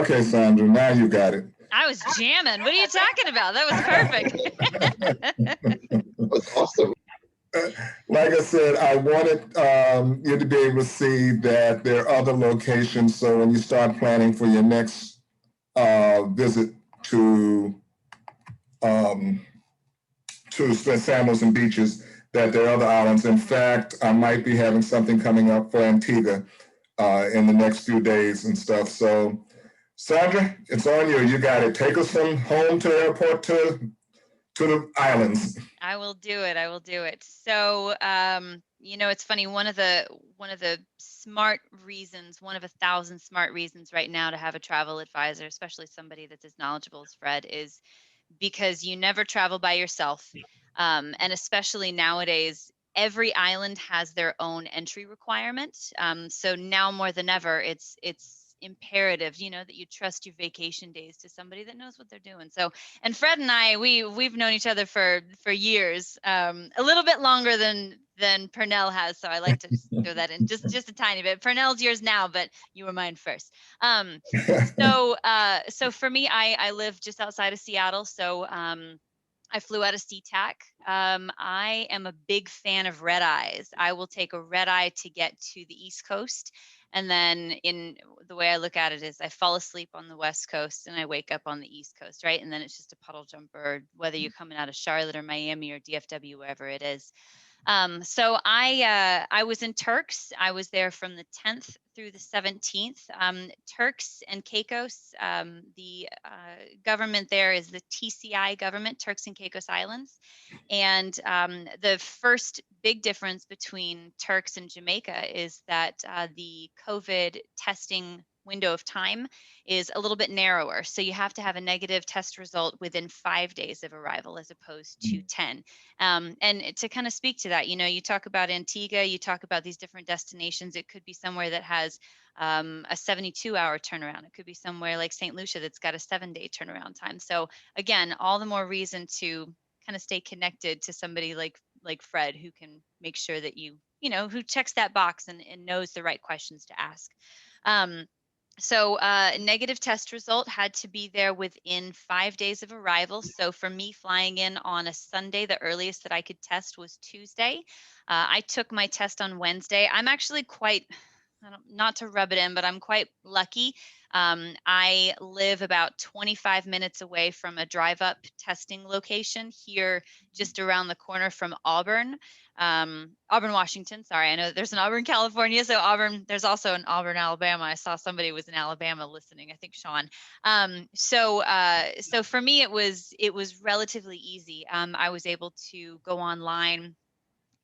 Okay, Sandra, now you got it. I was jamming. What are you talking about? That was perfect. That was awesome. Like I said, I wanted you to be able to see that there are other locations. So when you start planning for your next visit um, to sandals and beaches, that there are other islands. In fact, I might be having something coming up for Antigua in the next few days and stuff. So, Sandra, it's on you. You got it. Take us from home to the airport to the islands. I will do it. I will do it. So, it's funny. One of the smart reasons, one of 1,000 smart reasons right now to have a travel advisor, especially somebody that's as knowledgeable as Fred, is because you never travel by yourself. And especially nowadays, every island has their own entry requirement. So now more than ever, it's imperative, that you trust your vacation days to somebody that knows what they're doing. So, and Fred and I, we've known each other for years, a little bit longer than Pernell has. So I like to just throw that in just a tiny bit. Pernell's yours now, but you were mine first. So for me, I live just outside of Seattle. So I flew out of SeaTac. I am a big fan of red eyes. I will take a red eye to get to the East Coast. And then in the way I look at it is I fall asleep on the West Coast and I wake up on the East Coast, right? And then it's just a puddle jumper, whether you're coming out of Charlotte or Miami or DFW, wherever it is. So I was in Turks. I was there from the 10th through the 17th. Turks and Caicos, the government there is the TCI government, Turks and Caicos Islands. And the first big difference between Turks and Jamaica is that the COVID testing window of time is a little bit narrower. So you have to have a negative test result within 5 days of arrival as opposed to 10. And to kind of speak to that, you talk about Antigua, you talk about these different destinations. It could be somewhere that has a 72-hour turnaround. It could be somewhere like St. Lucia that's got a 7-day turnaround time. So again, all the more reason to kind of stay connected to somebody like Fred, who can make sure that who checks that box and knows the right questions to ask. So negative test result had to be there within 5 days of arrival. So for me, flying in on a Sunday, the earliest that I could test was Tuesday. I took my test on Wednesday. I'm actually quite, not to rub it in, but I'm quite lucky. I live about 25 minutes away from a drive-up testing location here, just around the corner from Auburn, Washington. Sorry, I know there's an Auburn, California. So Auburn, there's also an Auburn, Alabama. I saw somebody was in Alabama listening. I think Sean. So for me, it was relatively easy. I was able to go online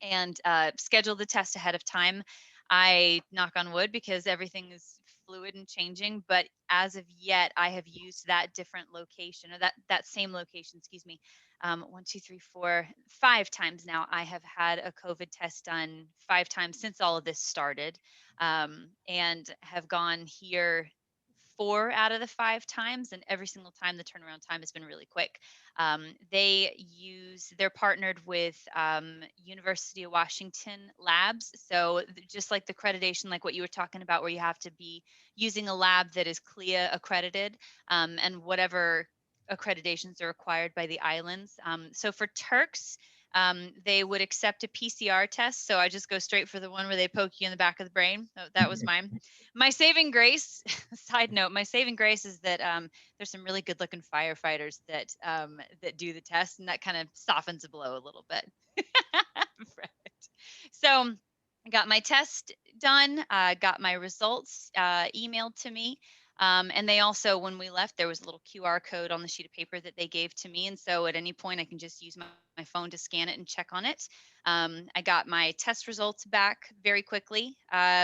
and schedule the test ahead of time. I knock on wood because everything is fluid and changing, but as of yet, I have used that different location, or that same location, excuse me, 1, 2, 3, 4, 5 times now. I have had a COVID test done 5 times since all of this started, and have gone here 4 out of the 5 times, and every single time the turnaround time has been really quick. They're partnered with University of Washington labs. So just like the accreditation, like what you were talking about, where you have to be using a lab that is CLIA accredited, and whatever accreditations are required by the islands. So for Turks, they would accept a PCR test. So I just go straight for the one where they poke you in the back of the brain. That was mine. My saving grace, side note, my saving grace is that there's some really good looking firefighters that do the test, and that kind of softens the blow a little bit. Right. So I got my test done, got my results emailed to me. And they also, when we left, there was a little QR code on the sheet of paper that they gave to me. And so at any point, I can just use my phone to scan it and check on it. I got my test results back very quickly,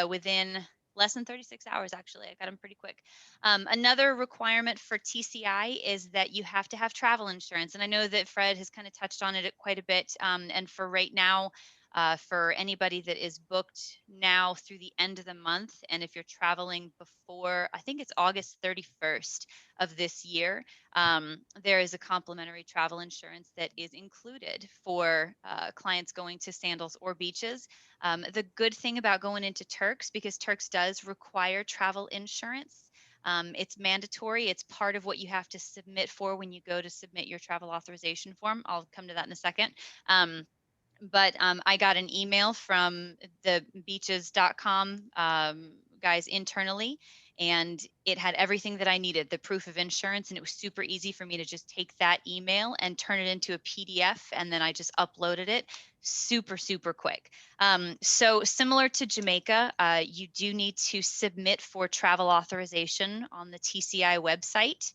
within less than 36 hours, actually. I got them pretty quick. Another requirement for TCI is that you have to have travel insurance. And I know that Fred has kind of touched on it quite a bit. And for right now, for anybody that is booked now through the end of the month. And if you're traveling before, I think it's August 31st of this year, there is a complimentary travel insurance that is included for clients going to Sandals or beaches. The good thing about going into Turks, because Turks does require travel insurance, it's mandatory. It's part of what you have to submit for when you go to submit your travel authorization form. I'll come to that in a second. But I got an email from the beaches.com guys internally, and it had everything that I needed, the proof of insurance, and it was super easy for me to just take that email and turn it into a PDF, and then I just uploaded it super, super quick. So similar to Jamaica, you do need to submit for travel authorization on the TCI website.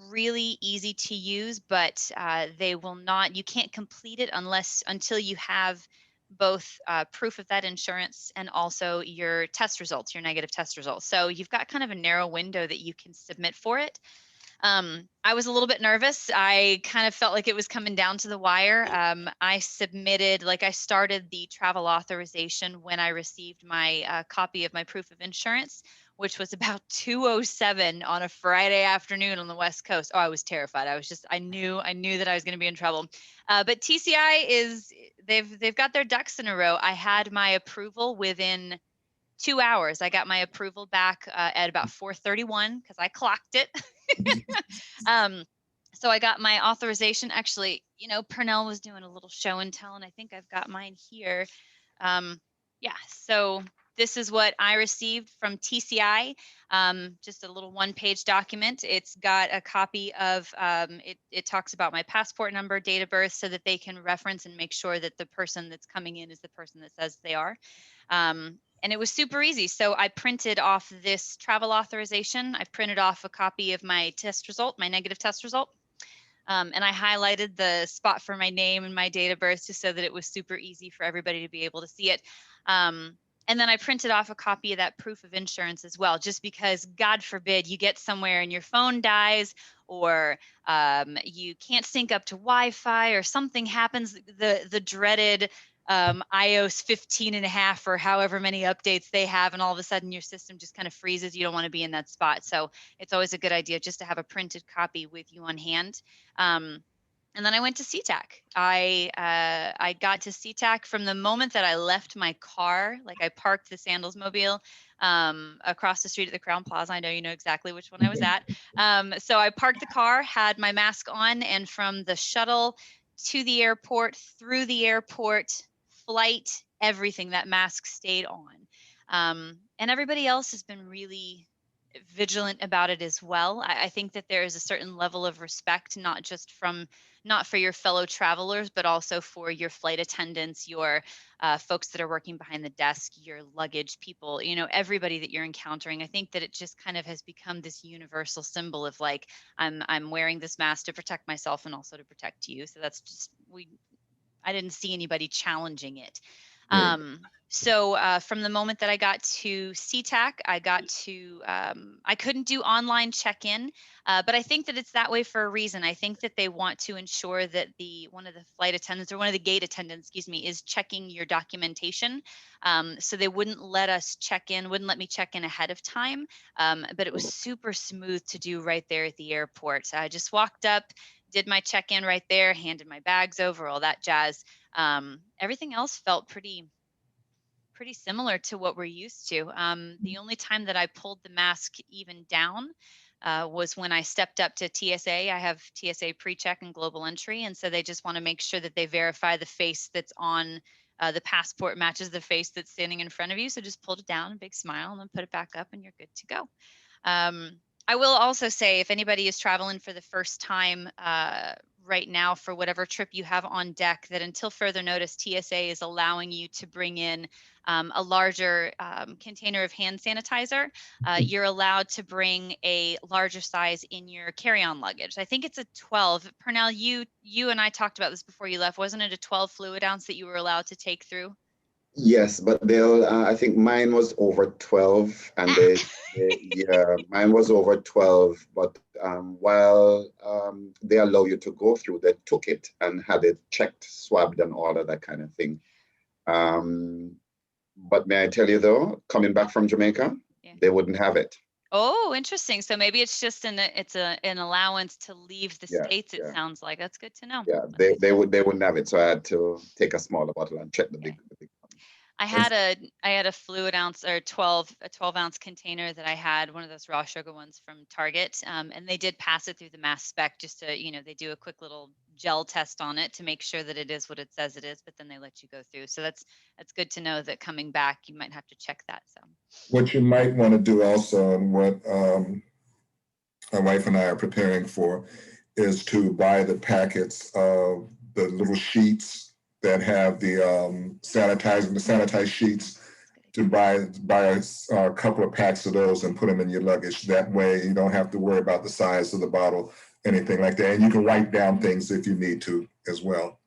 Really easy to use, but they will not, you can't complete it until you have both proof of that insurance and also your test results, your negative test results. So you've got kind of a narrow window that you can submit for it. I was a little bit nervous. I kind of felt like it was coming down to the wire. I started the travel authorization when I received my copy of my proof of insurance, which was about 2:07 on a Friday afternoon on the West Coast. Oh, I was terrified. I knew that I was going to be in trouble. But TCI they've got their ducks in a row. I had my approval within 2 hours. I got my approval back at about 4:31 because I clocked it. So I got my authorization. Actually, Pernell was doing a little show and tell, and I think I've got mine here. Yeah, so this is what I received from TCI. Just a little one-page document. It's got a copy of, it talks about my passport number, date of birth, so that they can reference and make sure that the person that's coming in is the person that says they are. And it was super easy. So I printed off this travel authorization. I printed off a copy of my test result, my negative test result. And I highlighted the spot for my name and my date of birth just so that it was super easy for everybody to be able to see it. And then I printed off a copy of that proof of insurance as well, just because God forbid you get somewhere and your phone dies, or you can't sync up to Wi-Fi, or something happens, the dreaded iOS 15.5 or however many updates they have, and all of a sudden your system just kind of freezes. You don't want to be in that spot. So it's always a good idea just to have a printed copy with you on hand. And then I went to SeaTac. I got to SeaTac from the moment that I left my car. Like, I parked the Sandals mobile across the street at the Crown Plaza. I know you know exactly which one I was at. So I parked the car, had my mask on, and from the shuttle to the airport, through the airport, flight, everything, that mask stayed on. And everybody else has been really vigilant about it as well. I think that there is a certain level of respect, not for your fellow travelers, but also for your flight attendants, your folks that are working behind the desk, your luggage people, everybody that you're encountering. I think that it just kind of has become this universal symbol of, like, I'm wearing this mask to protect myself and also to protect you. So that's just, I didn't see anybody challenging it. So from the moment that I got to SeaTac, I couldn't do online check-in, but I think that it's that way for a reason. I think that they want to ensure that one of the flight attendants, or one of the gate attendants, is checking your documentation. So they wouldn't let me check in ahead of time. But it was super smooth to do right there at the airport. So I just walked up, did my check-in right there, handed my bags over, all that jazz. Everything else felt pretty similar to what we're used to. The only time that I pulled the mask even down was when I stepped up to TSA. I have TSA pre-check and global entry, and so they just want to make sure that they verify the face that's on the passport matches the face that's standing in front of you. So just pulled it down, a big smile, and then put it back up, and you're good to go. I will also say, if anybody is traveling for the first time right now for whatever trip you have on deck, that until further notice, TSA is allowing you to bring in a larger container of hand sanitizer. You're allowed to bring a larger size in your carry-on luggage. I think it's a 12. Pernell, you and I talked about this before you left. Wasn't it a 12 fluid ounce that you were allowed to take through? Yes, but I think mine was over 12, and yeah, mine was over 12, but while they allow you to go through, they took it and had it checked, swabbed, and all of that kind of thing. But may I tell you though, coming back from Jamaica, Yeah. they wouldn't have it. Oh, interesting. So maybe it's just an allowance to leave the Yeah, States, it yeah, sounds like. That's good to know. yeah. That's They good to they know. would they wouldn't have it. So I had to take a smaller bottle and check the Okay. big one. I had a fluid ounce or 12-ounce container that I had, one of those raw sugar ones from Target, and they did pass it through the mass spec just to, they do a quick little gel test on it to make sure that it is what it says it is, but then they let you go through. So that's good to know that coming back, you might have to check that. So What you might want to do also, and what my wife and I are preparing for, is to buy the packets of the little sheets that have the sanitized sheets, to buy a couple of packs of those and put them in your luggage. That way you don't have to worry about the size of the bottle, anything like that. And you can write down things if you need to as well.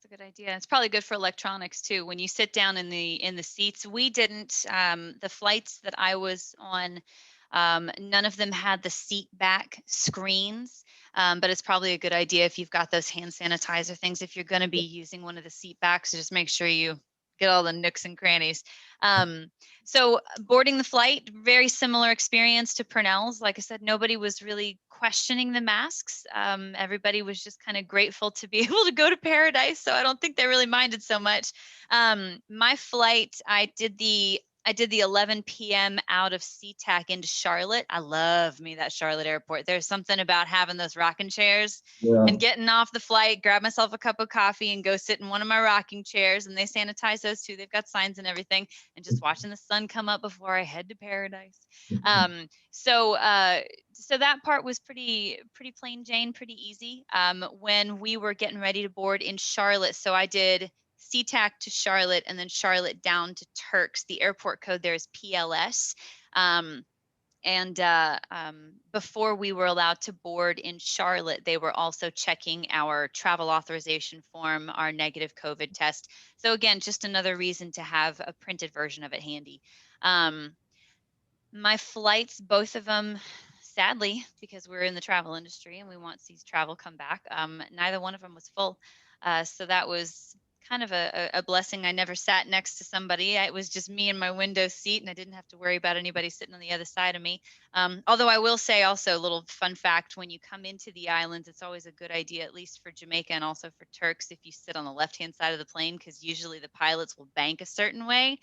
that's a good idea. It's probably good for electronics too. When you sit down in the seats, we didn't, the flights that I was on, none of them had the seat back screens. But it's probably a good idea if you've got those hand sanitizer things, if you're going to be using one of the seat backs, just make sure you get all the nooks and crannies. So boarding the flight, very similar experience to Pernell's. Like I said, nobody was really questioning the masks. Everybody was just kind of grateful to be able to go to paradise. So I don't think they really minded so much. My flight, I did the 11 p.m. out of SeaTac into Charlotte. I love me that Charlotte airport. There's something about having those rocking chairs and getting off the flight, grab myself a cup of coffee and go sit in one of my rocking chairs. And they sanitize those too. They've got signs and everything. And just watching the sun come up before I head to paradise. So that part was pretty plain Jane, pretty easy. When we were getting ready to board in Charlotte, so I did SeaTac to Charlotte and then Charlotte down to Turks. The airport code there is PLS. Before we were allowed to board in Charlotte, they were also checking our travel authorization form, our negative COVID test. So again, just another reason to have a printed version of it handy. My flights, both of them, sadly, because we're in the travel industry and we want to see travel come back, neither one of them was full. So that was kind of a blessing. I never sat next to somebody. It was just me in my window seat, and I didn't have to worry about anybody sitting on the other side of me. Although I will say also a little fun fact, when you come into the islands, it's always a good idea, at least for Jamaica and also for Turks, if you sit on the left-hand side of the plane, because usually the pilots will bank a certain way.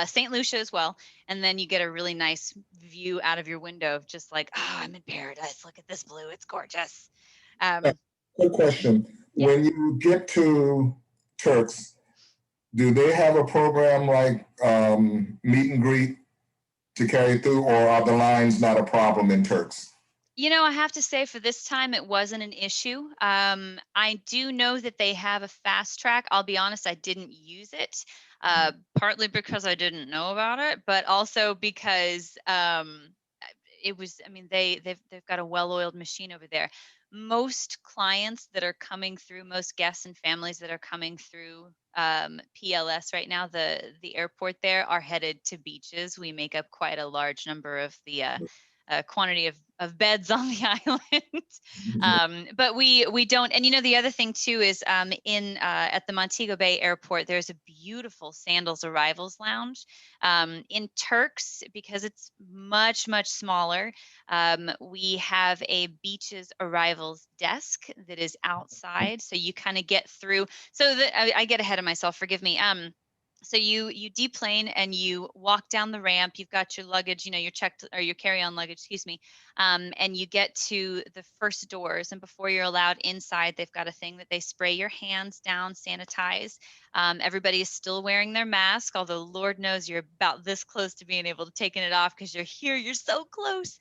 St. Lucia as well. And then you get a really nice view out of your window of just like, oh, I'm in paradise. Look at this blue. It's gorgeous. Quick question. Yeah. When you get to Turks, do they have a program like meet and greet to carry through, or are the lines not a problem in Turks? I have to say for this time, it wasn't an issue. I do know that they have a fast track. I'll be honest, I didn't use it, partly because I didn't know about it, but also because it was, I mean, they've got a well-oiled machine over there. Most clients that are coming through, most guests and families that are coming through PLS right now, the airport there, are headed to beaches. We make up quite a large number of the quantity of beds on the island. But we don't, and the other thing too is at the Montego Bay Airport, there's a beautiful Sandals Arrivals Lounge. In Turks, because it's much smaller, we have a beaches arrivals desk that is outside, so you kind of get through. So I get ahead of myself, forgive me. So you deplane and you walk down the ramp. You've got your luggage, your checked or your carry-on luggage, excuse me, and you get to the first doors. And before you're allowed inside, they've got a thing that they spray your hands down, sanitize. Everybody is still wearing their mask, although Lord knows you're about this close to being able to taking it off because you're here, you're so close.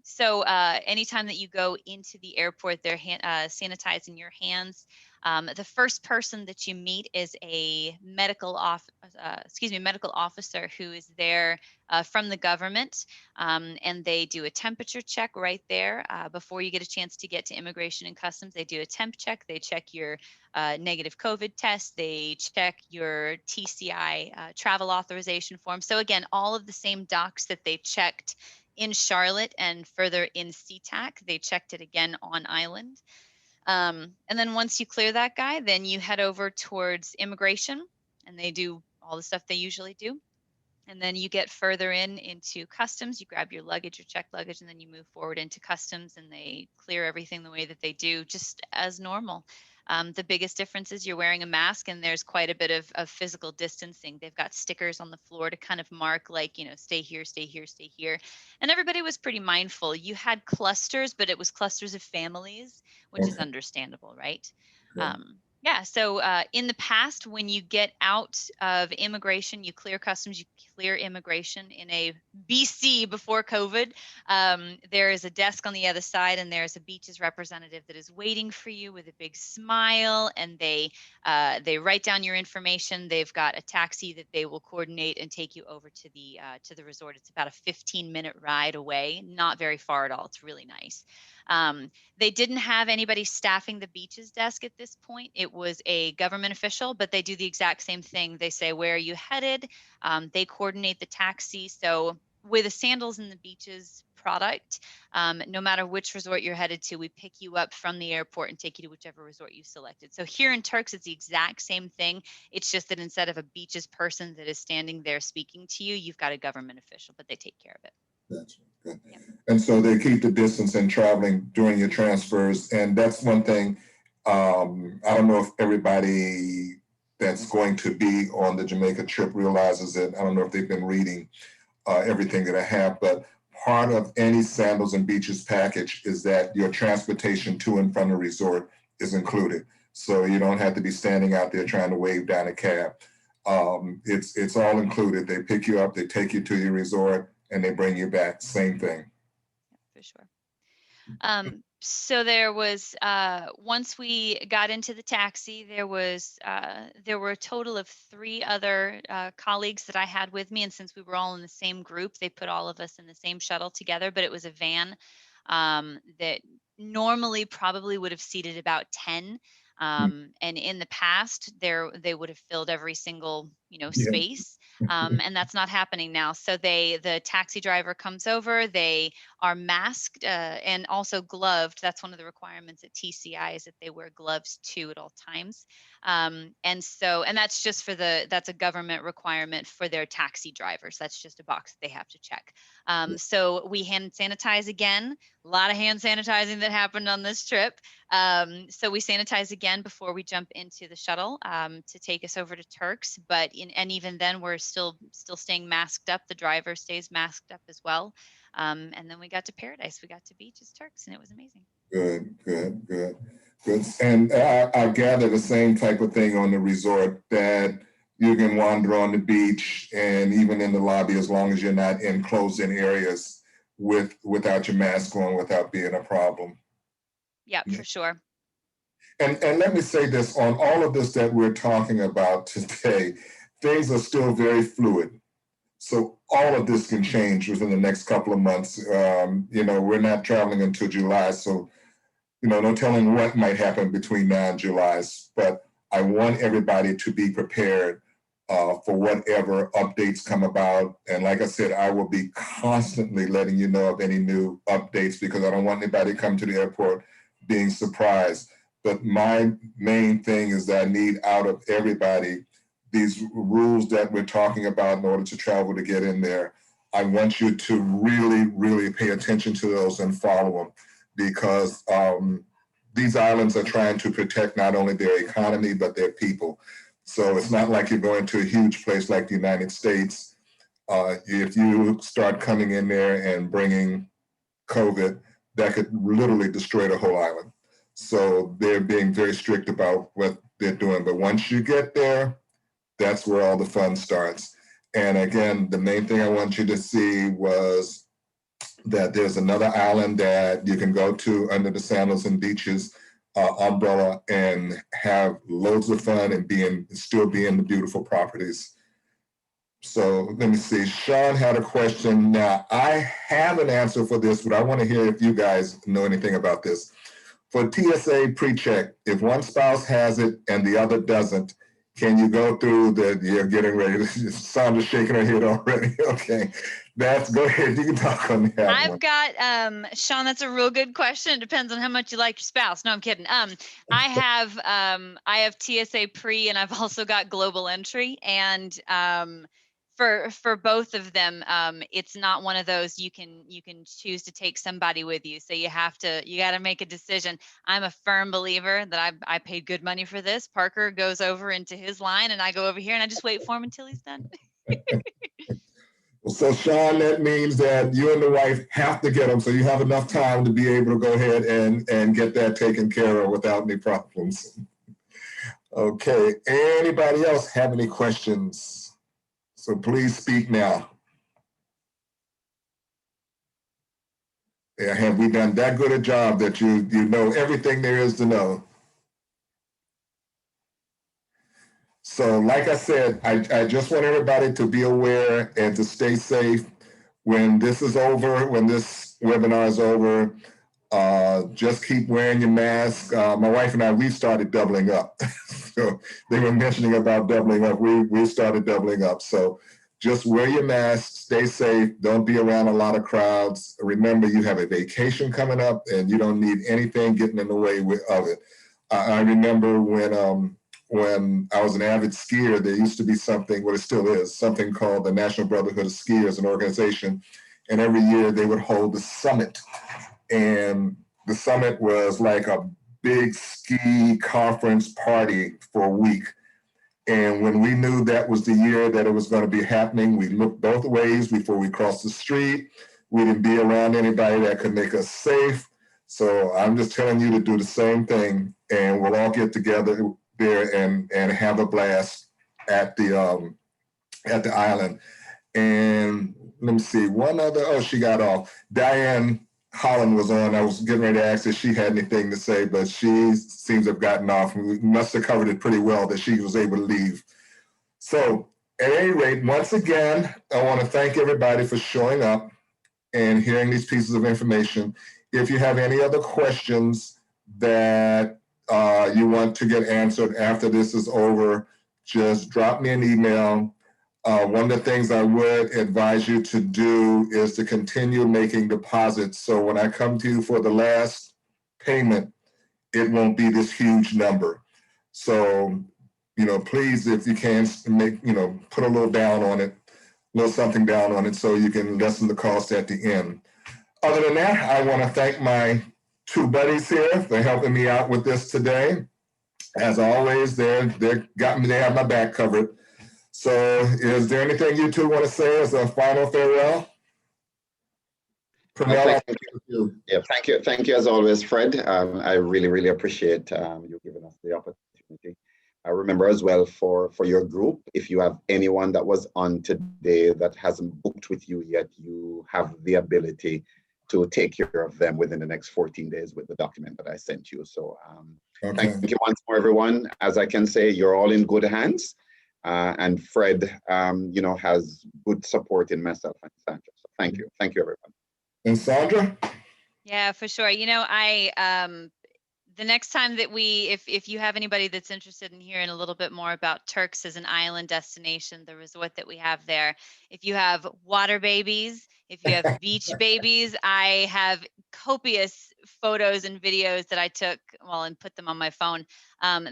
So anytime that you go into the airport, they're sanitizing your hands. The first person that you meet is a medical officer who is there from the government, and they do a temperature check right there before you get a chance to get to immigration and customs. They do a temp check. They check your negative COVID test. They check your TCI travel authorization form. So again, all of the same docs that they checked in Charlotte and further in SeaTac, they checked it again on island. And then once you clear that guy, then you head over towards immigration. and they do all the stuff they usually do. And then you get further into customs, you grab your luggage, your checked luggage, and then you move forward into customs and they clear everything the way that they do, just as normal. The biggest difference is you're wearing a mask and there's quite a bit of physical distancing. They've got stickers on the floor to kind of mark, like, stay here, stay here, stay here. And everybody was pretty mindful. You had clusters, but it was clusters of families, which is understandable, right? Okay. Yeah, so in the past, when you get out of immigration, you clear customs, you clear immigration in a BC before COVID. There is a desk on the other side, and there's a beaches representative that is waiting for you with a big smile, and they write down your information. They've got a taxi that they will coordinate and take you over to the resort. It's about a 15-minute ride away, not very far at all. It's really nice. They didn't have anybody staffing the beaches desk at this point. It was a government official, but they do the exact same thing. They say, where are you headed? They coordinate the taxi. So with the Sandals and the Beaches product, no matter which resort you're headed to, we pick you up from the airport and take you to whichever resort you selected. So here in Turks, it's the exact same thing. It's just that instead of a beaches person that is standing there speaking to you, you've got a government official, but they take care of it. Gotcha. Good. Yeah. And so they keep the distance in traveling during your transfers. And that's one thing. I don't know if everybody that's going to be on the Jamaica trip realizes it. I don't know if they've been reading everything that I have, but part of any Sandals and Beaches package is that your transportation to and from the resort is included. So you don't have to be standing out there trying to wave down a cab. It's all included. They pick you up, they take you to your resort, and they bring you back. Same thing. For sure. So there was once we got into the taxi, there were a total of 3 other colleagues that I had with me, and since we were all in the same group, they put all of us in the same shuttle together. But it was a van that normally probably would have seated about 10. And in the past, they would have filled every single space, and that's not happening now. So the taxi driver comes over. They are masked and also gloved. That's one of the requirements at TCI, is that they wear gloves too at all times. And that's just that's a government requirement for their taxi drivers. That's just a box that they have to check. So we hand sanitize again. A lot of hand sanitizing that happened on this trip. So we sanitize again before we jump into the shuttle to take us over to Turks. But even then, we're still staying masked up. The driver stays masked up as well. And then we got to Paradise. We got to Beaches, Turks, and it was amazing. Good. And I gather the same type of thing on the resort, that you can wander on the beach and even in the lobby, as long as you're not in closed-in areas without your mask on, without being a problem. Yeah, for sure. And let me say this, on all of this that we're talking about today, things are still very fluid. So all of this can change within the next couple of months. We're not traveling until July, so no telling what might happen between now and July. But I want everybody to be prepared for whatever updates come about. And like I said, I will be constantly letting you know of any new updates, because I don't want anybody to come to the airport being surprised. But my main thing is that I need out of everybody these rules that we're talking about in order to travel to get in there. I want you to really, really pay attention to those and follow them, because these islands are trying to protect not only their economy, but their people. So it's not like you're going to a huge place like the United States. If you start coming in there and bringing COVID, that could literally destroy the whole island. So they're being very strict about what they're doing. But once you get there, that's where all the fun starts. And again, the main thing I want you to see was that there's another island that you can go to under the Sandals and Beaches umbrella and have loads of fun and still be in the beautiful properties. So let me see. Sean had a question. Now, I have an answer for this, but I want to hear if you guys know anything about this. For TSA pre-check, if one spouse has it and the other doesn't, Can you go through the, you're getting ready, Sandra's shaking her head already. Okay, go ahead, you can talk on that I've one. got Sean, that's a real good question. It depends on how much you like your spouse. No, I'm kidding. I have TSA pre, and I've also got global entry, and for both of them, it's not one of those you can choose to take somebody with you. So you got to make a decision. I'm a firm believer that I paid good money for this. Parker goes over into his line, and I go over here, and I just wait for him until he's done. So Sean, that means that you and the wife have to get them, so you have enough time to be able to go ahead and get that taken care of without any problems. Okay, anybody else have any questions? So please speak now. Yeah, have we done that good a job that you know everything there is to know? So like I said, I just want everybody to be aware and to stay safe. When this is over, when this webinar is over, just keep wearing your mask. My wife and I, we started doubling up. So they were mentioning about doubling up. We started doubling up. So just wear your mask, stay safe, don't be around a lot of crowds. Remember, you have a vacation coming up and you don't need anything getting in the way of it. I remember when I was an avid skier, there used to be something, well, it still is, something called the National Brotherhood of Skiers, an organization. And every year they would hold the summit. And the summit was like a big ski conference party for a week. And when we knew that was the year that it was going to be happening, we looked both ways before we crossed the street. We didn't be around anybody that could make us safe. So I'm just telling you to do the same thing, and we'll all get together there and have a blast at the island. And let me see, she got off. Diane Holland was on. I was getting ready to ask if she had anything to say, but she seems to have gotten off. We must have covered it pretty well that she was able to leave. So at any rate, once again, I want to thank everybody for showing up and hearing these pieces of information. If you have any other questions that you want to get answered after this is over, just drop me an email. One of the things I would advise you to do is to continue making deposits. So when I come to you for the last payment, it won't be this huge number. So, please, if you can put a little down on it, a little something down on it so you can lessen the cost at the end. Other than that, I want to thank my two buddies here for helping me out with this today. As always, they have my back covered. So is there anything you two want to say as a final farewell? Pernell, thank you as always, Fred. I really appreciate you giving us the opportunity. I remember as well for your group, if you have anyone that was on today that hasn't booked with you yet, you have the ability to take care of them within the next 14 days with the document that I sent you. So thank you once more, everyone. As I can say, you're all in good hands. And Fred, has good support in myself and Sandra. So thank you, everyone. And Sandra? Yeah, for sure. The next time that if you have anybody that's interested in hearing a little bit more about Turks as an island destination, the resort that we have there, if you have water babies, if you have beach babies, I have copious photos and videos that I took and put them on my phone.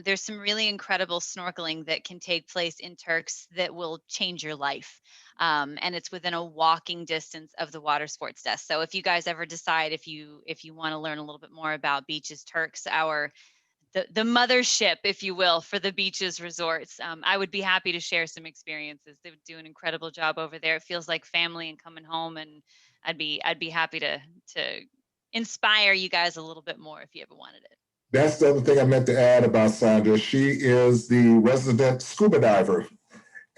There's some really incredible snorkeling that can take place in Turks that will change your life. And it's within a walking distance of the water sports desk. So if you guys ever decide if you want to learn a little bit more about Beaches Turks, the mothership, if you will, for the Beaches resorts, I would be happy to share some experiences. They would do an incredible job over there. It feels like family and coming home, and I'd be happy to inspire you guys a little bit more if you ever wanted it. That's the other thing I meant to add about Sandra. She is the resident scuba diver.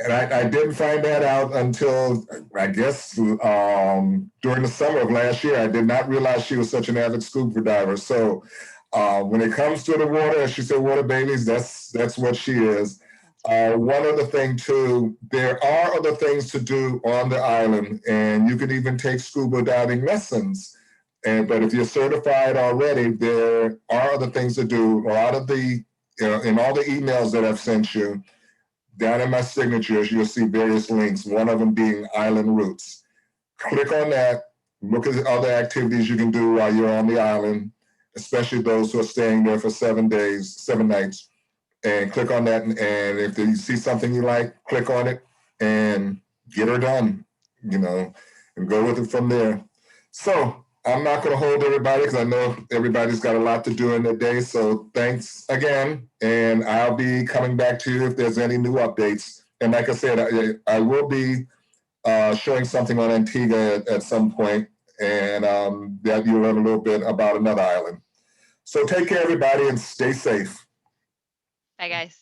And I didn't find that out until, I guess, during the summer of last year. I did not realize she was such an avid scuba diver. So when it comes to the water, as she said, water babies, that's what she is. One other thing, too, there are other things to do on the island, and you can even take scuba diving lessons. But if you're certified already, there are other things to do. A lot of in all the emails that I've sent you, down in my signatures, you'll see various links, one of them being Island Routes. Click on that, look at the other activities you can do while you're on the island, especially those who are staying there for 7 days, 7 nights, and click on that. And if you see something you like, click on it and get her done, and go with it from there. So I'm not going to hold everybody because I know everybody's got a lot to do in their day. So thanks again. And I'll be coming back to you if there's any new updates. And like I said, I will be showing something on Antigua at some point, and that you'll learn a little bit about another island. So take care, everybody, and stay safe. Bye, guys.